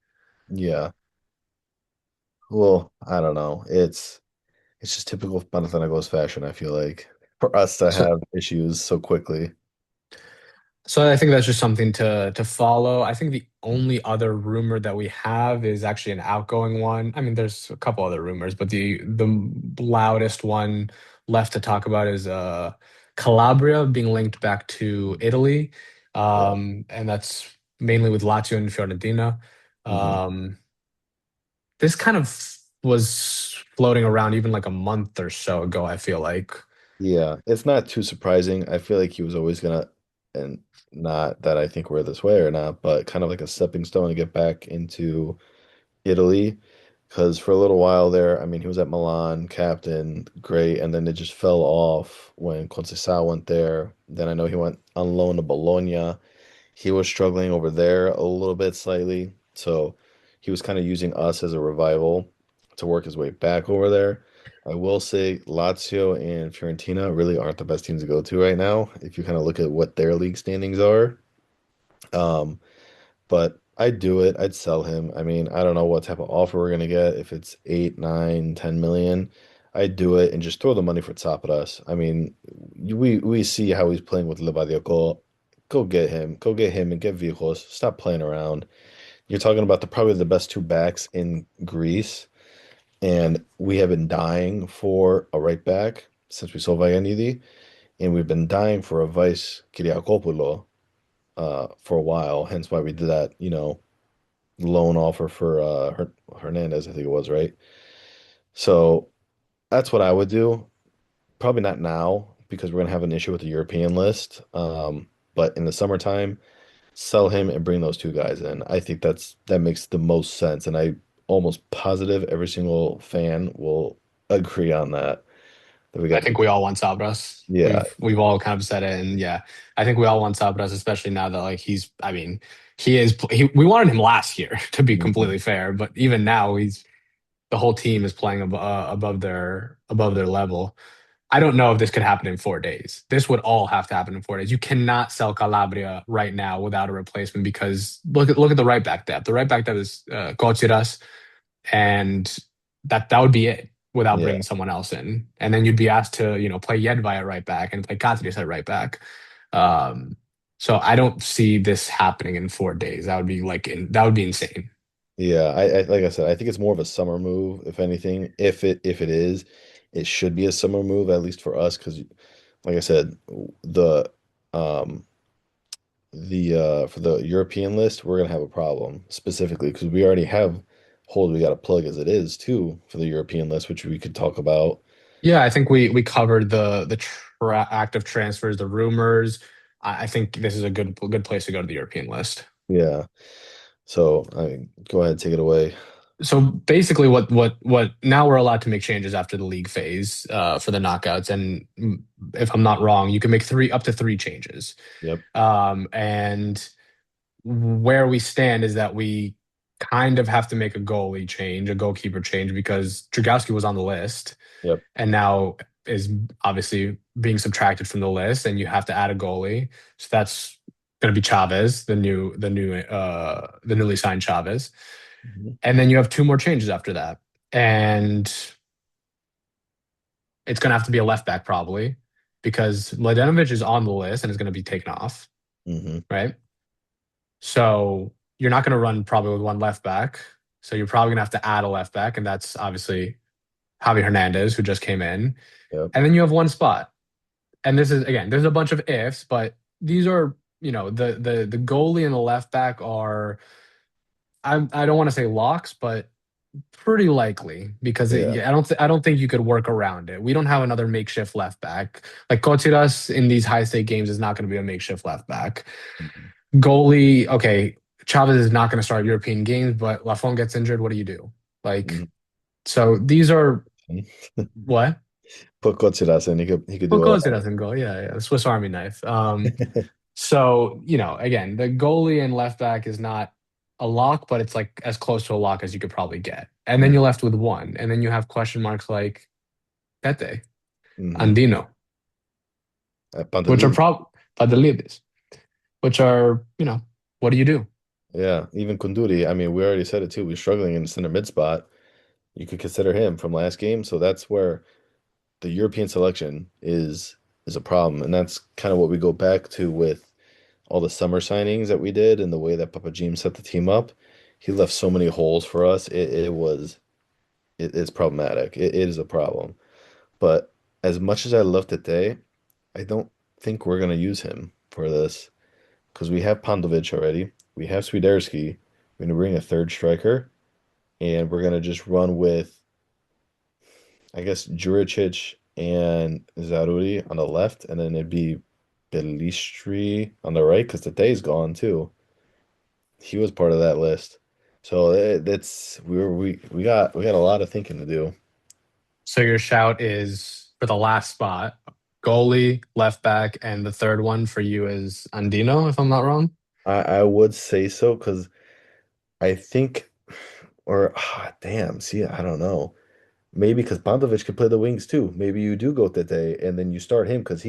Yeah. Well, I don't know. It's just typical Panathinaikos fashion, I feel like, for us to So have issues so quickly. So I think that's just something to follow. I think the only other rumor that we have is actually an outgoing one. I mean, there's a couple other rumors, but the loudest one left to talk about is Calabria being linked back to Italy, Yeah. and that's mainly with Lazio and Fiorentina. Hmm. Um, this kind of was floating around even like a month or so ago, I feel like. Yeah. It's not too surprising. I feel like he was always gonna, and not that I think we're this way or not, but kind of like a stepping stone to get back into Italy. Because for a little while there, I mean, he was at Milan, captain, great, and then it just fell off when Conceição went there. Then I know he went on loan to Bologna. He was struggling over there a little bit slightly. So he was kind of using us as a revival to work his way back over there. I will say Lazio and Fiorentina really aren't the best teams to go to right now, if you kind of look at what their league standings are. Um, but I'd do it. I'd sell him. I mean, I don't know what type of offer we're gonna get. If it's 8, 9, 10 million, I'd do it and just throw the money for Tsaparas. I mean, we see how he's playing with Livadia. Go get him. Go get him and get Vihos. Stop playing around. You're talking about probably the best two backs in Greece, and we have been dying for a right back since we sold Vaganidi, and we've been dying for a vice Kyriakopoulos for a while. Hence why we did that, loan offer for Hernandez, I think it was, right? So that's what I would do. Probably not now because we're gonna have an issue with the European list. But in the summertime, sell him and bring those two guys in. I think that makes the most sense, and I almost positive every single fan will agree on that. That we I got think we all want Sabras. yeah. We've all kind of said it, and yeah, I think we all want Sabras, especially now that like he's. I mean, we wanted him last year, to be Mhm. completely fair, but even now, the whole team is playing above their level. I don't know if this could happen in 4 days. This would all have to happen in 4 days. You cannot sell Calabria right now without a replacement because look at the right back depth. The right back depth is Kotsiras, and that would be it. without Yeah. bringing someone else in, and then you'd be asked to play Jedvai at right back and play Katiris at right back. Um, so I don't see this happening in 4 days. That would be insane. Yeah, like I said, I think it's more of a summer move, if anything. If it is, it should be a summer move, at least for us, because like I said, the um for the European list, we're gonna have a problem specifically because we already have holes we got to plug as it is too for the European list, which we could talk about. Yeah, I think we covered the active transfers, the rumors. I think this is a good place to go to the European list. Yeah. So I mean, go ahead, take it away. So basically, what now we're allowed to make changes after the league phase for the knockouts, and if I'm not wrong, you can make three up to three changes. Yep. And where we stand is that we kind of have to make a goalie change, a goalkeeper change, because Dragowski was on the list Yep. and now is obviously being subtracted from the list, and you have to add a goalie. So that's going to be Chavez, the newly signed Chavez, Mhm. and then you have two more changes after that, and it's going to have to be a left back probably because Mladenovic is on the list and is going to be taken off, Mhm. right? So you're not going to run probably with one left back. So you're probably going to have to add a left back, and that's obviously Javi Hernandez, who just came in. Yep. And then you have one spot. And this is again, there's a bunch of ifs, but these are, the goalie and the left back are I don't want to say locks, but pretty likely because Yeah. I don't think you could work around it. We don't have another makeshift left back. Like Kotsiras in these high stake games is not going to be a makeshift left back. Mhm. Goalie, okay, Chavez is not going to start European games, but Lafont gets injured. What do you do? Like, Mhm. so these are what? Put Kotsiras in, he could Well, do all Kosi doesn't go. Yeah, yeah, the Swiss Army knife. that. So, again, the goalie and left back is not a lock, but it's like as close to a lock as you could probably get. And then you're left with one, and then you have question marks like Pete, Mm-hmm. Andino, which are Pantelidis. Padelides, which are, what do you do? Yeah, even Kunduri. I mean, we already said it too. We're struggling in the center mid spot. You could consider him from last game. So that's where the European selection is a problem, and that's kind of what we go back to with all the summer signings that we did and the way that Papa Jim set the team up. He left so many holes for us. It's problematic. It is a problem. But as much as I love Tete, I don't think we're gonna use him for this because we have Pandovic already. We have Swiderski. We're gonna bring a third striker, and we're gonna just run with, I guess, Juricic and Zaruri on the left, and then it'd be Belistri on the right because Tete's gone too. He was part of that list. So that's we got a lot of thinking to do. So your shout is for the last spot, goalie, left back, and the third one for you is Andino, if I'm not wrong. I would say so because I think, or damn, see, I don't know. Maybe because Pantovic could play the wings too. Maybe you do go Tete and then you start him because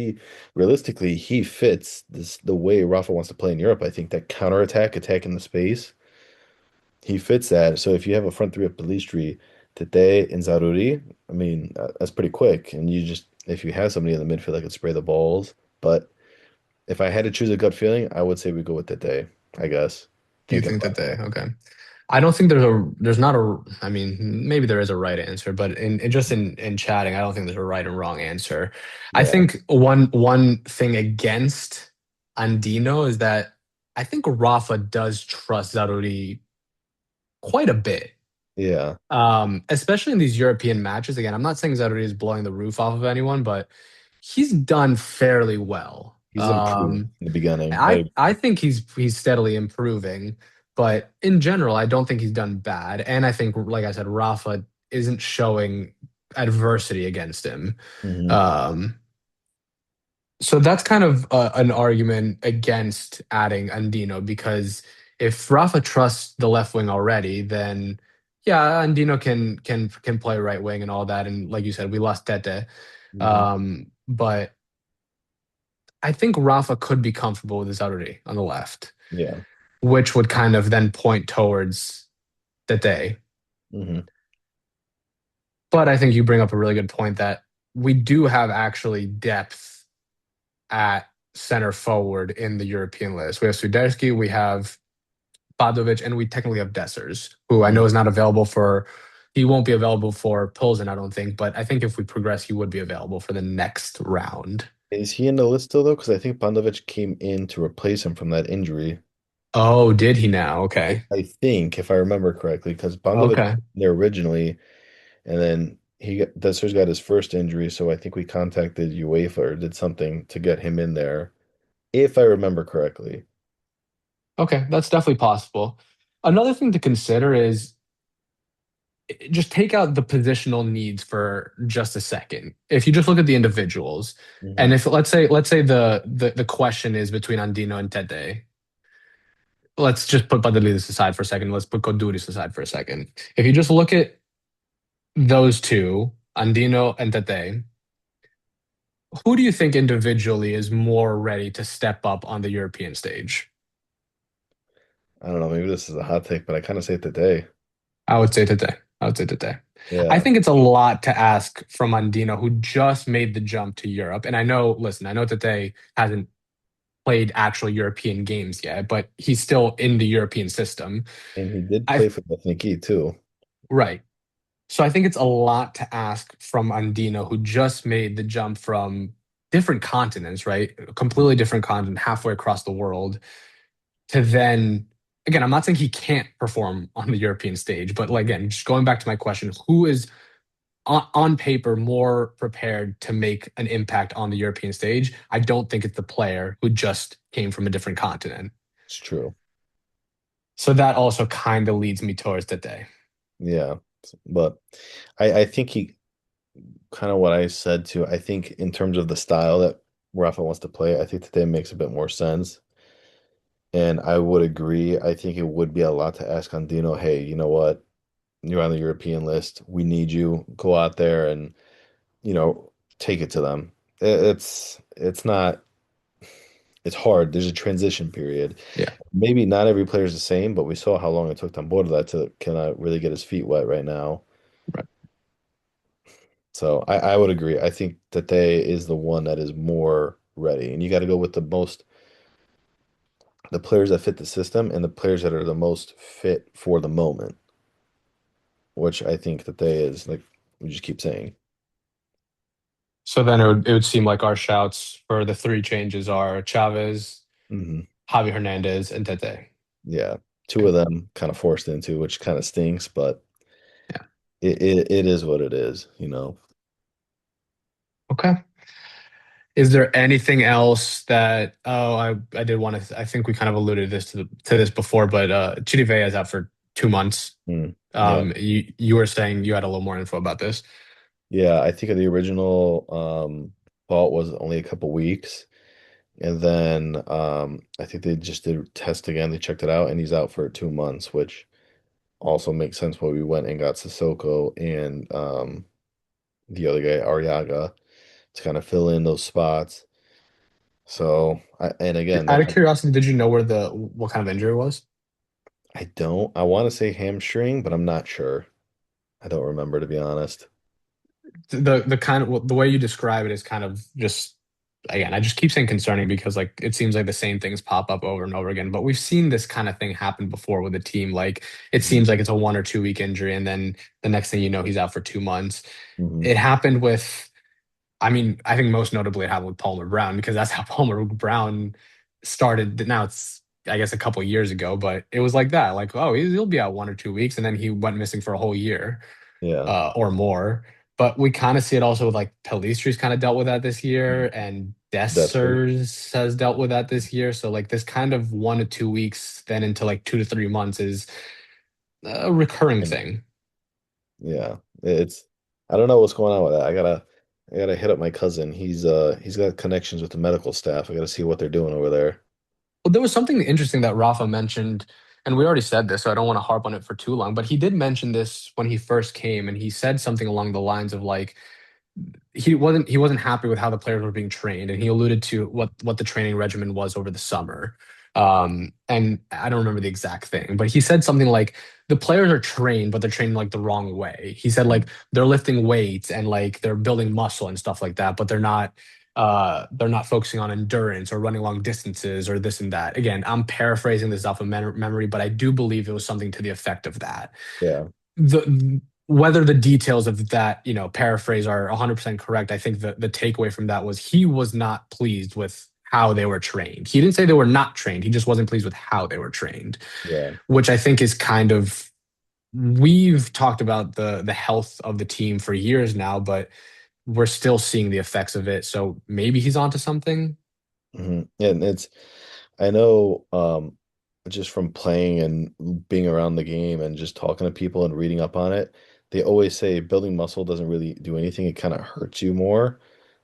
realistically, he fits the way Rafa wants to play in Europe. I think that counterattack, attack in the space, he fits that. So if you have a front three of Pelistri, Tete, and Zaruri, I mean, that's pretty quick. And if you have somebody in the midfield that could spray the balls. But if I had to choose a gut feeling, I would say we go with Tete, I guess. You Thinking think that about they it. okay? I don't think there's not a I mean maybe there is a right answer, but in chatting, I don't think there's a right and wrong answer. I Yeah. think one thing against Andino is that I think Rafa does trust Zaruri quite a bit. Yeah. Especially in these European matches. Again, I'm not saying Zaruri is blowing the roof off of anyone, but he's done fairly well. He's improved in the beginning. I think he's steadily improving, but in general, I don't think he's done bad. And I think, like I said, Rafa isn't showing adversity against him. Mhm. Um, so that's kind of an argument against adding Andino because if Rafa trusts the left wing already, then yeah, Andino can play right wing and all that. And like you said, we lost Tete, Mhm. but I think Rafa could be comfortable with Zaruri on the left, Yeah. which would kind of then point towards Tete. Mhm. But I think you bring up a really good point that we do have actually depth at center forward in the European list. We have Suderski, we have Padovic, and we technically have Dessers, who I know Mhm. is not available for. He won't be available for Pilsen, I don't think. But I think if we progress, he would be available for the next round. Is he in the list still though? Because I think Pandovic came in to replace him from that injury. Oh, did he now? Okay. I think, if I remember correctly, because Pandovic Okay. was there originally, and then Desser's got his first injury, so I think we contacted UEFA or did something to get him in there, if I remember correctly. Okay. That's definitely possible. Another thing to consider is just take out the positional needs for just a second. If you just look at the individuals, and Hmm. if let's say the question is between Andino and Tete, let's just put Badalides aside for a second. Let's put Koduris aside for a second. If you just look at those two, Andino and Tete, who do you think individually is more ready to step up on the European stage? I don't know, maybe this is a hot take, but I kind of say today. I would say Tete. I would say Tete. I Yeah, think it's a lot to ask from Andino, who just made the jump to Europe. And I know, listen, I know Tete hasn't played actual European games yet, but he's still in the European system. and he did I play for the Thinky too. right. So I think it's a lot to ask from Andino, who just made the jump from different continents, right? A completely different continent, halfway across the world, to then again, I'm not saying he can't perform on the European stage, but like again, just going back to my question, who is on paper more prepared to make an impact on the European stage? I don't think it's the player who just came from a different continent. It's true. So that also kind of leads me towards Tete. Yeah, but I think he kind of what I said too. I think in terms of the style that Rafa wants to play, I think today makes a bit more sense. And I would agree. I think it would be a lot to ask Andino, hey, you know what? You're on the European list. We need you. Go out there and, you know, take it to them. It's not it's hard. There's a transition period. Yeah. Maybe not every player is the same, but we saw how long it took Tamborla to cannot really get his feet wet right now. Right. So I would agree. I think that they is the one that is more ready. And you got to go with the players that fit the system and the players that are the most fit for the moment, which I think that they is like we just keep saying. So then it would seem like our shouts for the three changes are Chavez, Hmm. Javi Hernandez, and Tete. Yeah. Two Okay. of them kind of forced into, which kind of stinks, but Yeah. it is what it is, you know. Okay. Is there anything else that I did want to I think we kind of alluded to this before, but Chirivella is out for 2 months. Mm. Yeah. You were saying you had a little more info about this. Yeah, I think the original fault was only a couple weeks. And then I think they just did a test again. They checked it out, and he's out for 2 months, which also makes sense why we went and got Sissoko and the other guy, Ariaga, to kind of fill in those spots. So, and again, Out that of curiosity, did you know where the what kind of injury it was? I want to say hamstring, but I'm not sure. I don't remember to be honest. The kind of the way you describe it is kind of just again, I just keep saying concerning because like it seems like the same things pop up over and over again. But we've seen this kind of thing happen before with a team. Like it Hmm. seems like it's a 1 or 2 week injury, and then the next thing you know, he's out for 2 months. Hmm. It happened with, I mean, I think most notably it happened with Palmer Brown because that's how Palmer Brown started. Now it's I guess a couple of years ago, but it was like that. Like, oh, he'll be out 1 or 2 weeks, and then he went missing for a whole year Yeah, or more. But we kind of see it also with like Pelistri's kind of dealt with that this year, and that's true. Dessers has dealt with that this year. So like this kind of 1 to 2 weeks, then into like 2 to 3 months is a recurring thing. Yeah, it's I don't know what's going on with that. I gotta hit up my cousin. He's got connections with the medical staff. I gotta see what they're doing over there. Well, there was something interesting that Rafa mentioned, and we already said this, so I don't want to harp on it for too long. But he did mention this when he first came, and he said something along the lines of like he wasn't happy with how the players were being trained, and he alluded to what the training regimen was over the summer. And I don't remember the exact thing, but he said something like the players are trained, but they're trained like the wrong way. He said like they're lifting weights and like they're building muscle and stuff like that, but they're not focusing on endurance or running long distances or this and that. Again, I'm paraphrasing this off of memory, but I do believe it was something to the effect of that. Yeah. The Whether the details of that, paraphrase are 100% correct, I think the takeaway from that was he was not pleased with how they were trained. He didn't say they were not trained. He just wasn't pleased with how they were trained, Yeah. which I think is kind of we've talked about the health of the team for years now, but we're still seeing the effects of it. So maybe he's onto something. Yeah, and I know, just from playing and being around the game and just talking to people and reading up on it, they always say building muscle doesn't really do anything. It kind of hurts you more.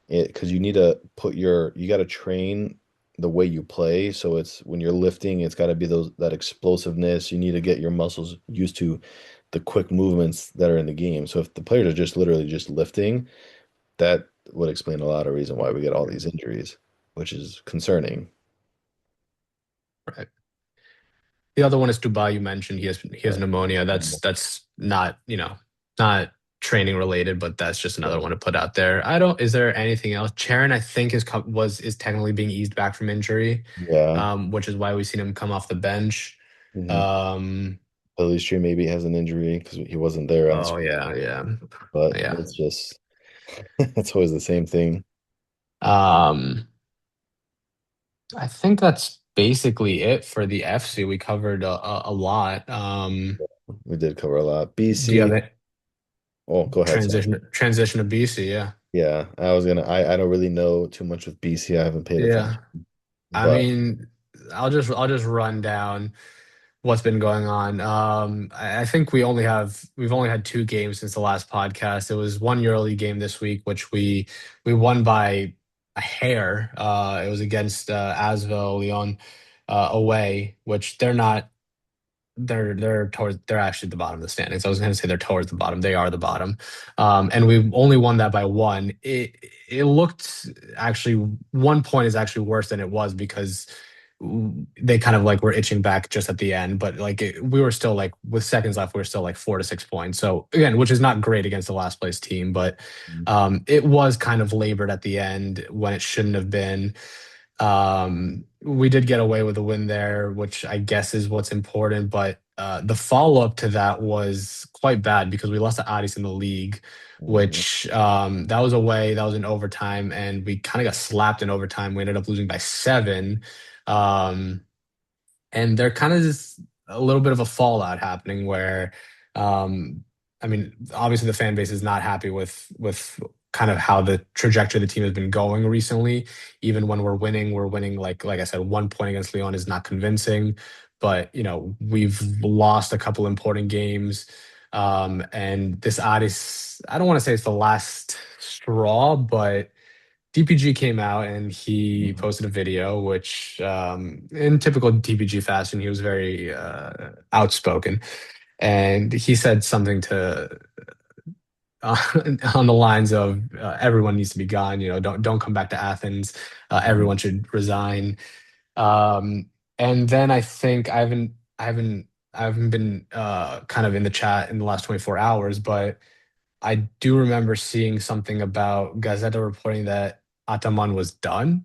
Because you need to you got to train the way you play. So it's when you're lifting, it's got to be that explosiveness. You need to get your muscles used to the quick movements that are in the game. So if the players are just literally just lifting, that would explain a lot of reason why we get all these injuries, which is concerning. Right. The other one is Dubai. You mentioned he has Yeah. pneumonia. That's not not training related, but that's just another Yeah. one to put out there. I don't. Is there anything else? Charon, I think is technically being eased back from injury, Yeah. which is why we've seen him come off the bench. Hmm. Um, Pelistri maybe has an injury because he wasn't there on the oh screen, yeah, yeah, but yeah. it's just it's always the same thing. Um, I think that's basically it for the FC. We covered a lot. We did cover a lot. Do you have BC. a Oh, go ahead. Sorry. transition to BC? Yeah. Yeah, I don't really know too much with BC. I haven't paid Yeah. attention, I but mean, I'll just run down what's been going on. I think we've only had two games since the last podcast. It was one EuroLeague game this week, which we won by a hair. It was against Asvel Lyon away, which they're actually the bottom of the standings. I was going to say they're towards the bottom. They are the bottom, and we only won that by one. It looked actually 1 point is actually worse than it was because they kind of like were itching back just at the end, but like we were still like with seconds left, we were still like 4 to 6 points. So again, which is not great against the last place team, but it was kind of labored at the end when it shouldn't have been. We did get away with a win there, which I guess is what's important. But the follow up to that was quite bad because we lost to Addis in the league, Mhm. which that was away, that was in overtime, and we kind of got slapped in overtime. We ended up losing by 7. Um, and there kind of is a little bit of a fallout happening where um I mean obviously the fan base is not happy with kind of how the trajectory of the team has been going recently. Even when we're winning like I said, 1 point against Lyon is not convincing, but we've lost a couple important games. And this Addis, I don't want to say it's the last straw, but DPG came out and he Mhm. posted a video, which, in typical DPG fashion, he was very outspoken, and he said something to uh, on the lines of everyone needs to be gone. Don't come back to Athens. Mhm. Everyone should resign. Um, and then I think I haven't been kind of in the chat in the last 24 hours, but I do remember seeing something about Gazeta reporting that Ataman was done.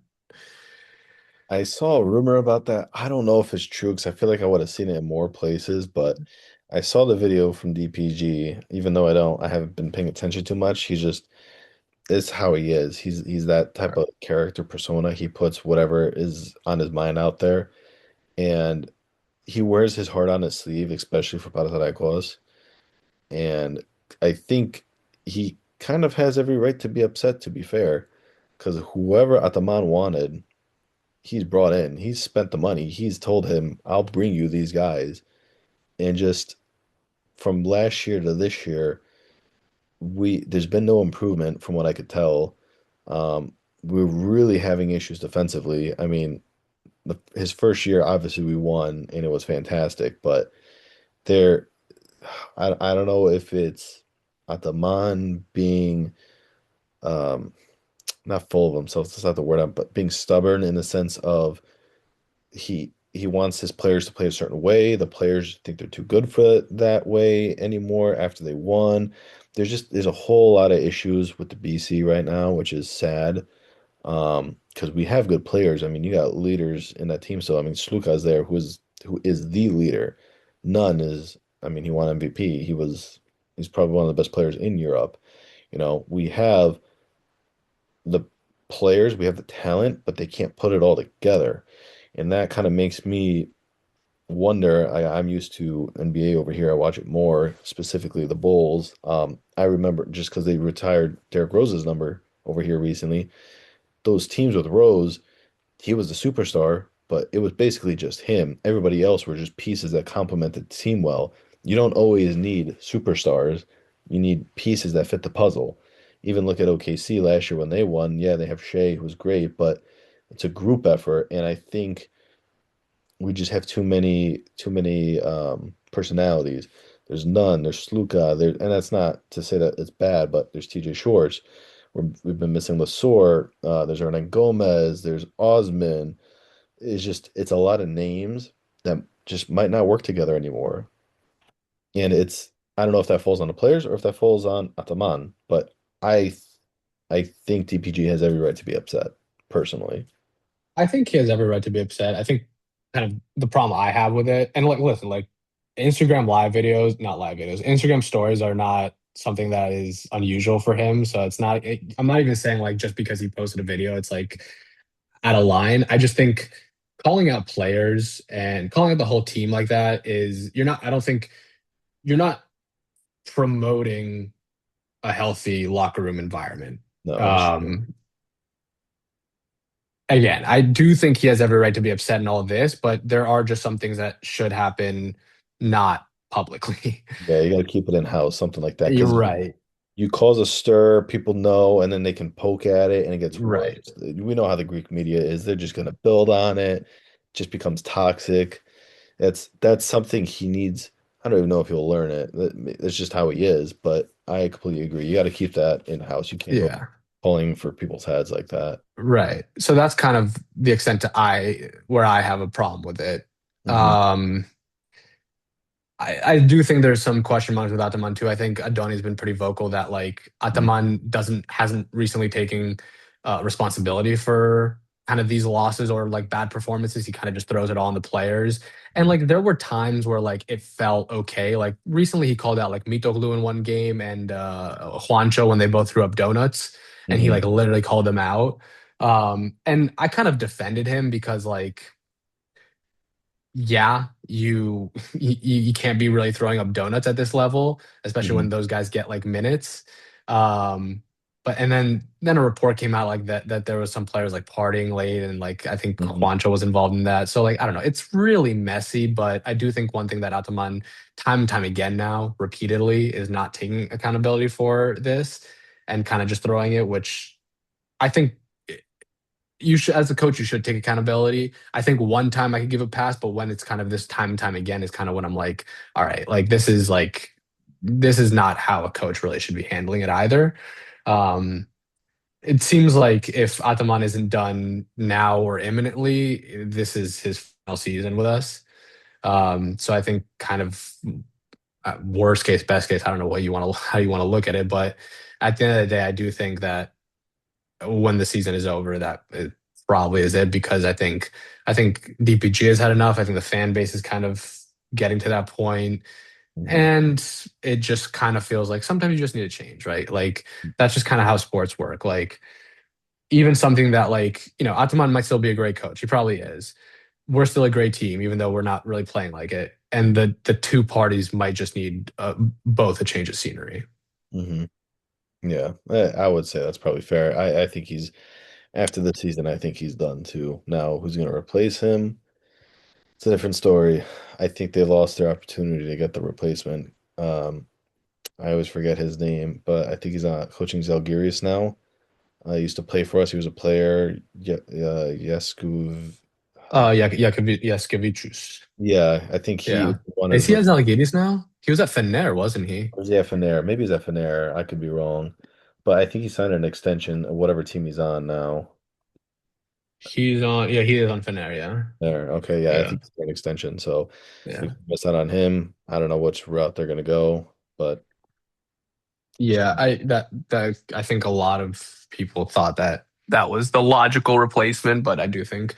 I saw a rumor about that. I don't know if it's true because I feel like I would have seen it in more places, but I saw the video from DPG, even though I haven't been paying attention too much. He's just It's how he is. He's that type of character persona. He puts whatever is on his mind out there, and he wears his heart on his sleeve, especially for Panathinaikos. And I think he kind of has every right to be upset, to be fair, because whoever Ataman wanted, he's brought in. He's spent the money. He's told him, "I'll bring you these guys." And just from last year to this year, we there's been no improvement from what I could tell. We're really having issues defensively. I mean, his first year, obviously we won and it was fantastic, but there, I don't know if it's Ataman being um, not full of himself. That's not the word, but being stubborn in the sense of he. he wants his players to play a certain way. The players think they're too good for that way anymore after they won. There's a whole lot of issues with the BC right now, which is sad. Because we have good players. I mean, you got leaders in that team. So I mean, Sluka's there, who is the leader. None is. I mean, he won MVP. He's probably one of the best players in Europe. We have the players, we have the talent, but they can't put it all together. And that kind of makes me wonder. I'm used to NBA over here. I watch it more, specifically the Bulls. I remember just because they retired Derrick Rose's number over here recently. Those teams with Rose, he was the superstar, but it was basically just him. Everybody else were just pieces that complemented the team well. You don't always need superstars. You need pieces that fit the puzzle. Even look at OKC last year when they won. Yeah, they have Shea, who was great, but it's a group effort, and I think we just have too many personalities. There's none. There's Sluka. And that's not to say that it's bad, but there's TJ Shorts. We've been missing Lasor. There's Hernan Gomez. There's Osman. It's a lot of names that just might not work together anymore. And I don't know if that falls on the players or if that falls on Ataman, but I I think DPG has every right to be upset, personally. I think he has every right to be upset. I think kind of the problem I have with it, and like, listen, like Instagram live videos, not live videos, Instagram stories are not something that is unusual for him. So it's not, I'm not even saying like just because he posted a video, it's like out of line. I just think calling out players and calling out the whole team like that is, I don't think you're not promoting a healthy locker room environment. No, I shouldn't. Um, Again, I do think he has every right to be upset in all of this, but there are just some things that should happen not publicly. Yeah, you got to keep it in house, something like that, You're because right. you cause a stir, people know, and then they can poke at it, and it gets worse. Right. We know how the Greek media is; they're just going to build on it. Just becomes toxic. That's something he needs. I don't even know if he'll learn it. It's just how he is. But I completely agree. You got to keep that in house. You can't go Yeah. pulling for people's heads like that. Right. So that's kind of the extent to I where I have a problem with it. Hmm. Um, I do think there's some question marks with Ataman too. I think Adoni's been pretty vocal that like Ataman hasn't recently taken responsibility for kind of these losses or like bad performances. He kind of just throws it all on the players. And like there were times where like it felt okay. Like recently he called out like Mitoglu in one game and Juancho when they both threw up donuts, and he Hmm. like literally called them out. And I kind of defended him because like yeah, you can't be really throwing up donuts at this level, especially when Hmm. those guys get like minutes. Um, but and then a report came out like that there was some players like partying late, and like I think Hmm. Juancho was involved in that. So like I don't know, it's really messy. But I do think one thing that Ataman time and time again now repeatedly is not taking accountability for this and kind of just throwing it, which I think you should, as a coach, you should take accountability. I think one time I could give a pass, but when it's kind of this time and time again is kind of when I'm like, all right, this is not how a coach really should be handling it either. Um, it seems like if Ataman isn't done now or imminently, this is his final season with us. So I think kind of worst case, best case, I don't know what you want to how you want to look at it, but at the end of the day, I do think that when the season is over, that it probably is it because I think DPG has had enough. I think the fan base is kind of getting to that point, Hmm. and it just kind of feels like sometimes you just need to change, right? Like that's just kind of how sports work. Like even something that like Ataman might still be a great coach. He probably is. We're still a great team, even though we're not really playing like it. And the two parties might just need both a change of scenery. Hmm. Yeah, I would say that's probably fair. I think he's after the season. I think he's done too. Now, who's going to replace him? It's a different story. I think they lost their opportunity to get the replacement. I always forget his name, but I think he's coaching Zalgiris now. He used to play for us. He was a player. Yeah, Yescu. Yaskevicius. Yeah, I think he is Yeah. one Is of he the. at Zalgiris now? He was at Fener, wasn't he? Or is he at Fener? Maybe he's at Fener. I could be wrong, but I think he signed an extension of whatever team he's on now. Yeah, he is on Fener, There. Okay, yeah, I yeah. think it's an extension. So if Yeah. we miss out on him, I don't know which route they're gonna go, but Yeah, I think a lot of people thought that that was the logical replacement, but I do think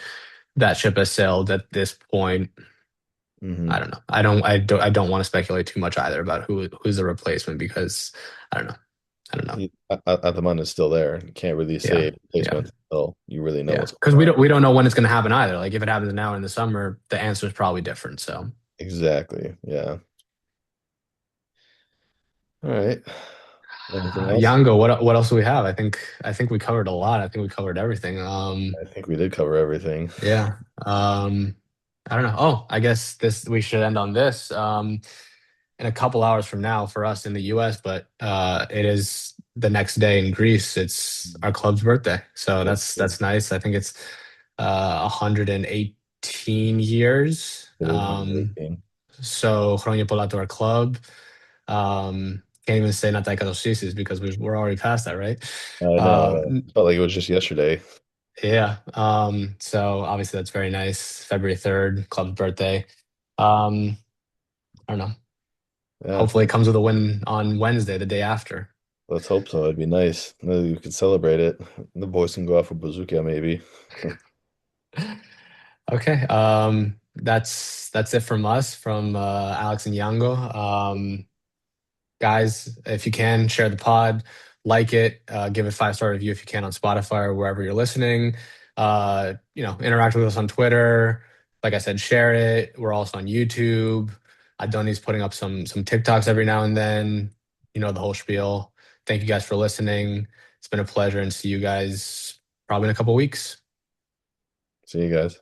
that ship has sailed at this point. I mhm. don't know. I don't want to speculate too much either about who's the replacement because I don't know. I don't know. Ataman is still there. You can't really Yeah. say Yeah. replacement until you really know Yeah. what's Because going on. we don't know when it's going to happen either. Like if it happens now in the summer, the answer is probably different. So, Exactly. Yeah. All right. Anything else? Yango, what else do we have? I think we covered a lot. I think we covered everything. I think we did cover everything. Yeah. I don't know. Oh, I guess this we should end on this. In a couple hours from now for us in the US, but it is the next day in Greece. It's our club's birthday. So Yes, that's nice. I think it's 118 years. it is 118. So χρόνια πολλά to our club. Can't even say not that because we're already past that, right? I know. It felt like it was just yesterday. Yeah. So obviously that's very nice. February 3rd, club's birthday. Um, I don't know. Yeah. Hopefully it comes with a win on Wednesday, the day after. Let's hope so. It'd be nice. Maybe we could celebrate it. The boys can go out for bazooka, maybe. Okay. That's it from us, from Alex and Yango. Guys, if you can, share the pod, like it, give it 5-star review if you can on Spotify or wherever you're listening. Interact with us on Twitter. Like I said, share it. We're also on YouTube. Adoni's putting up some TikToks every now and then. You know the whole spiel. Thank you guys for listening. It's been a pleasure and see you guys probably in a couple weeks. See you guys.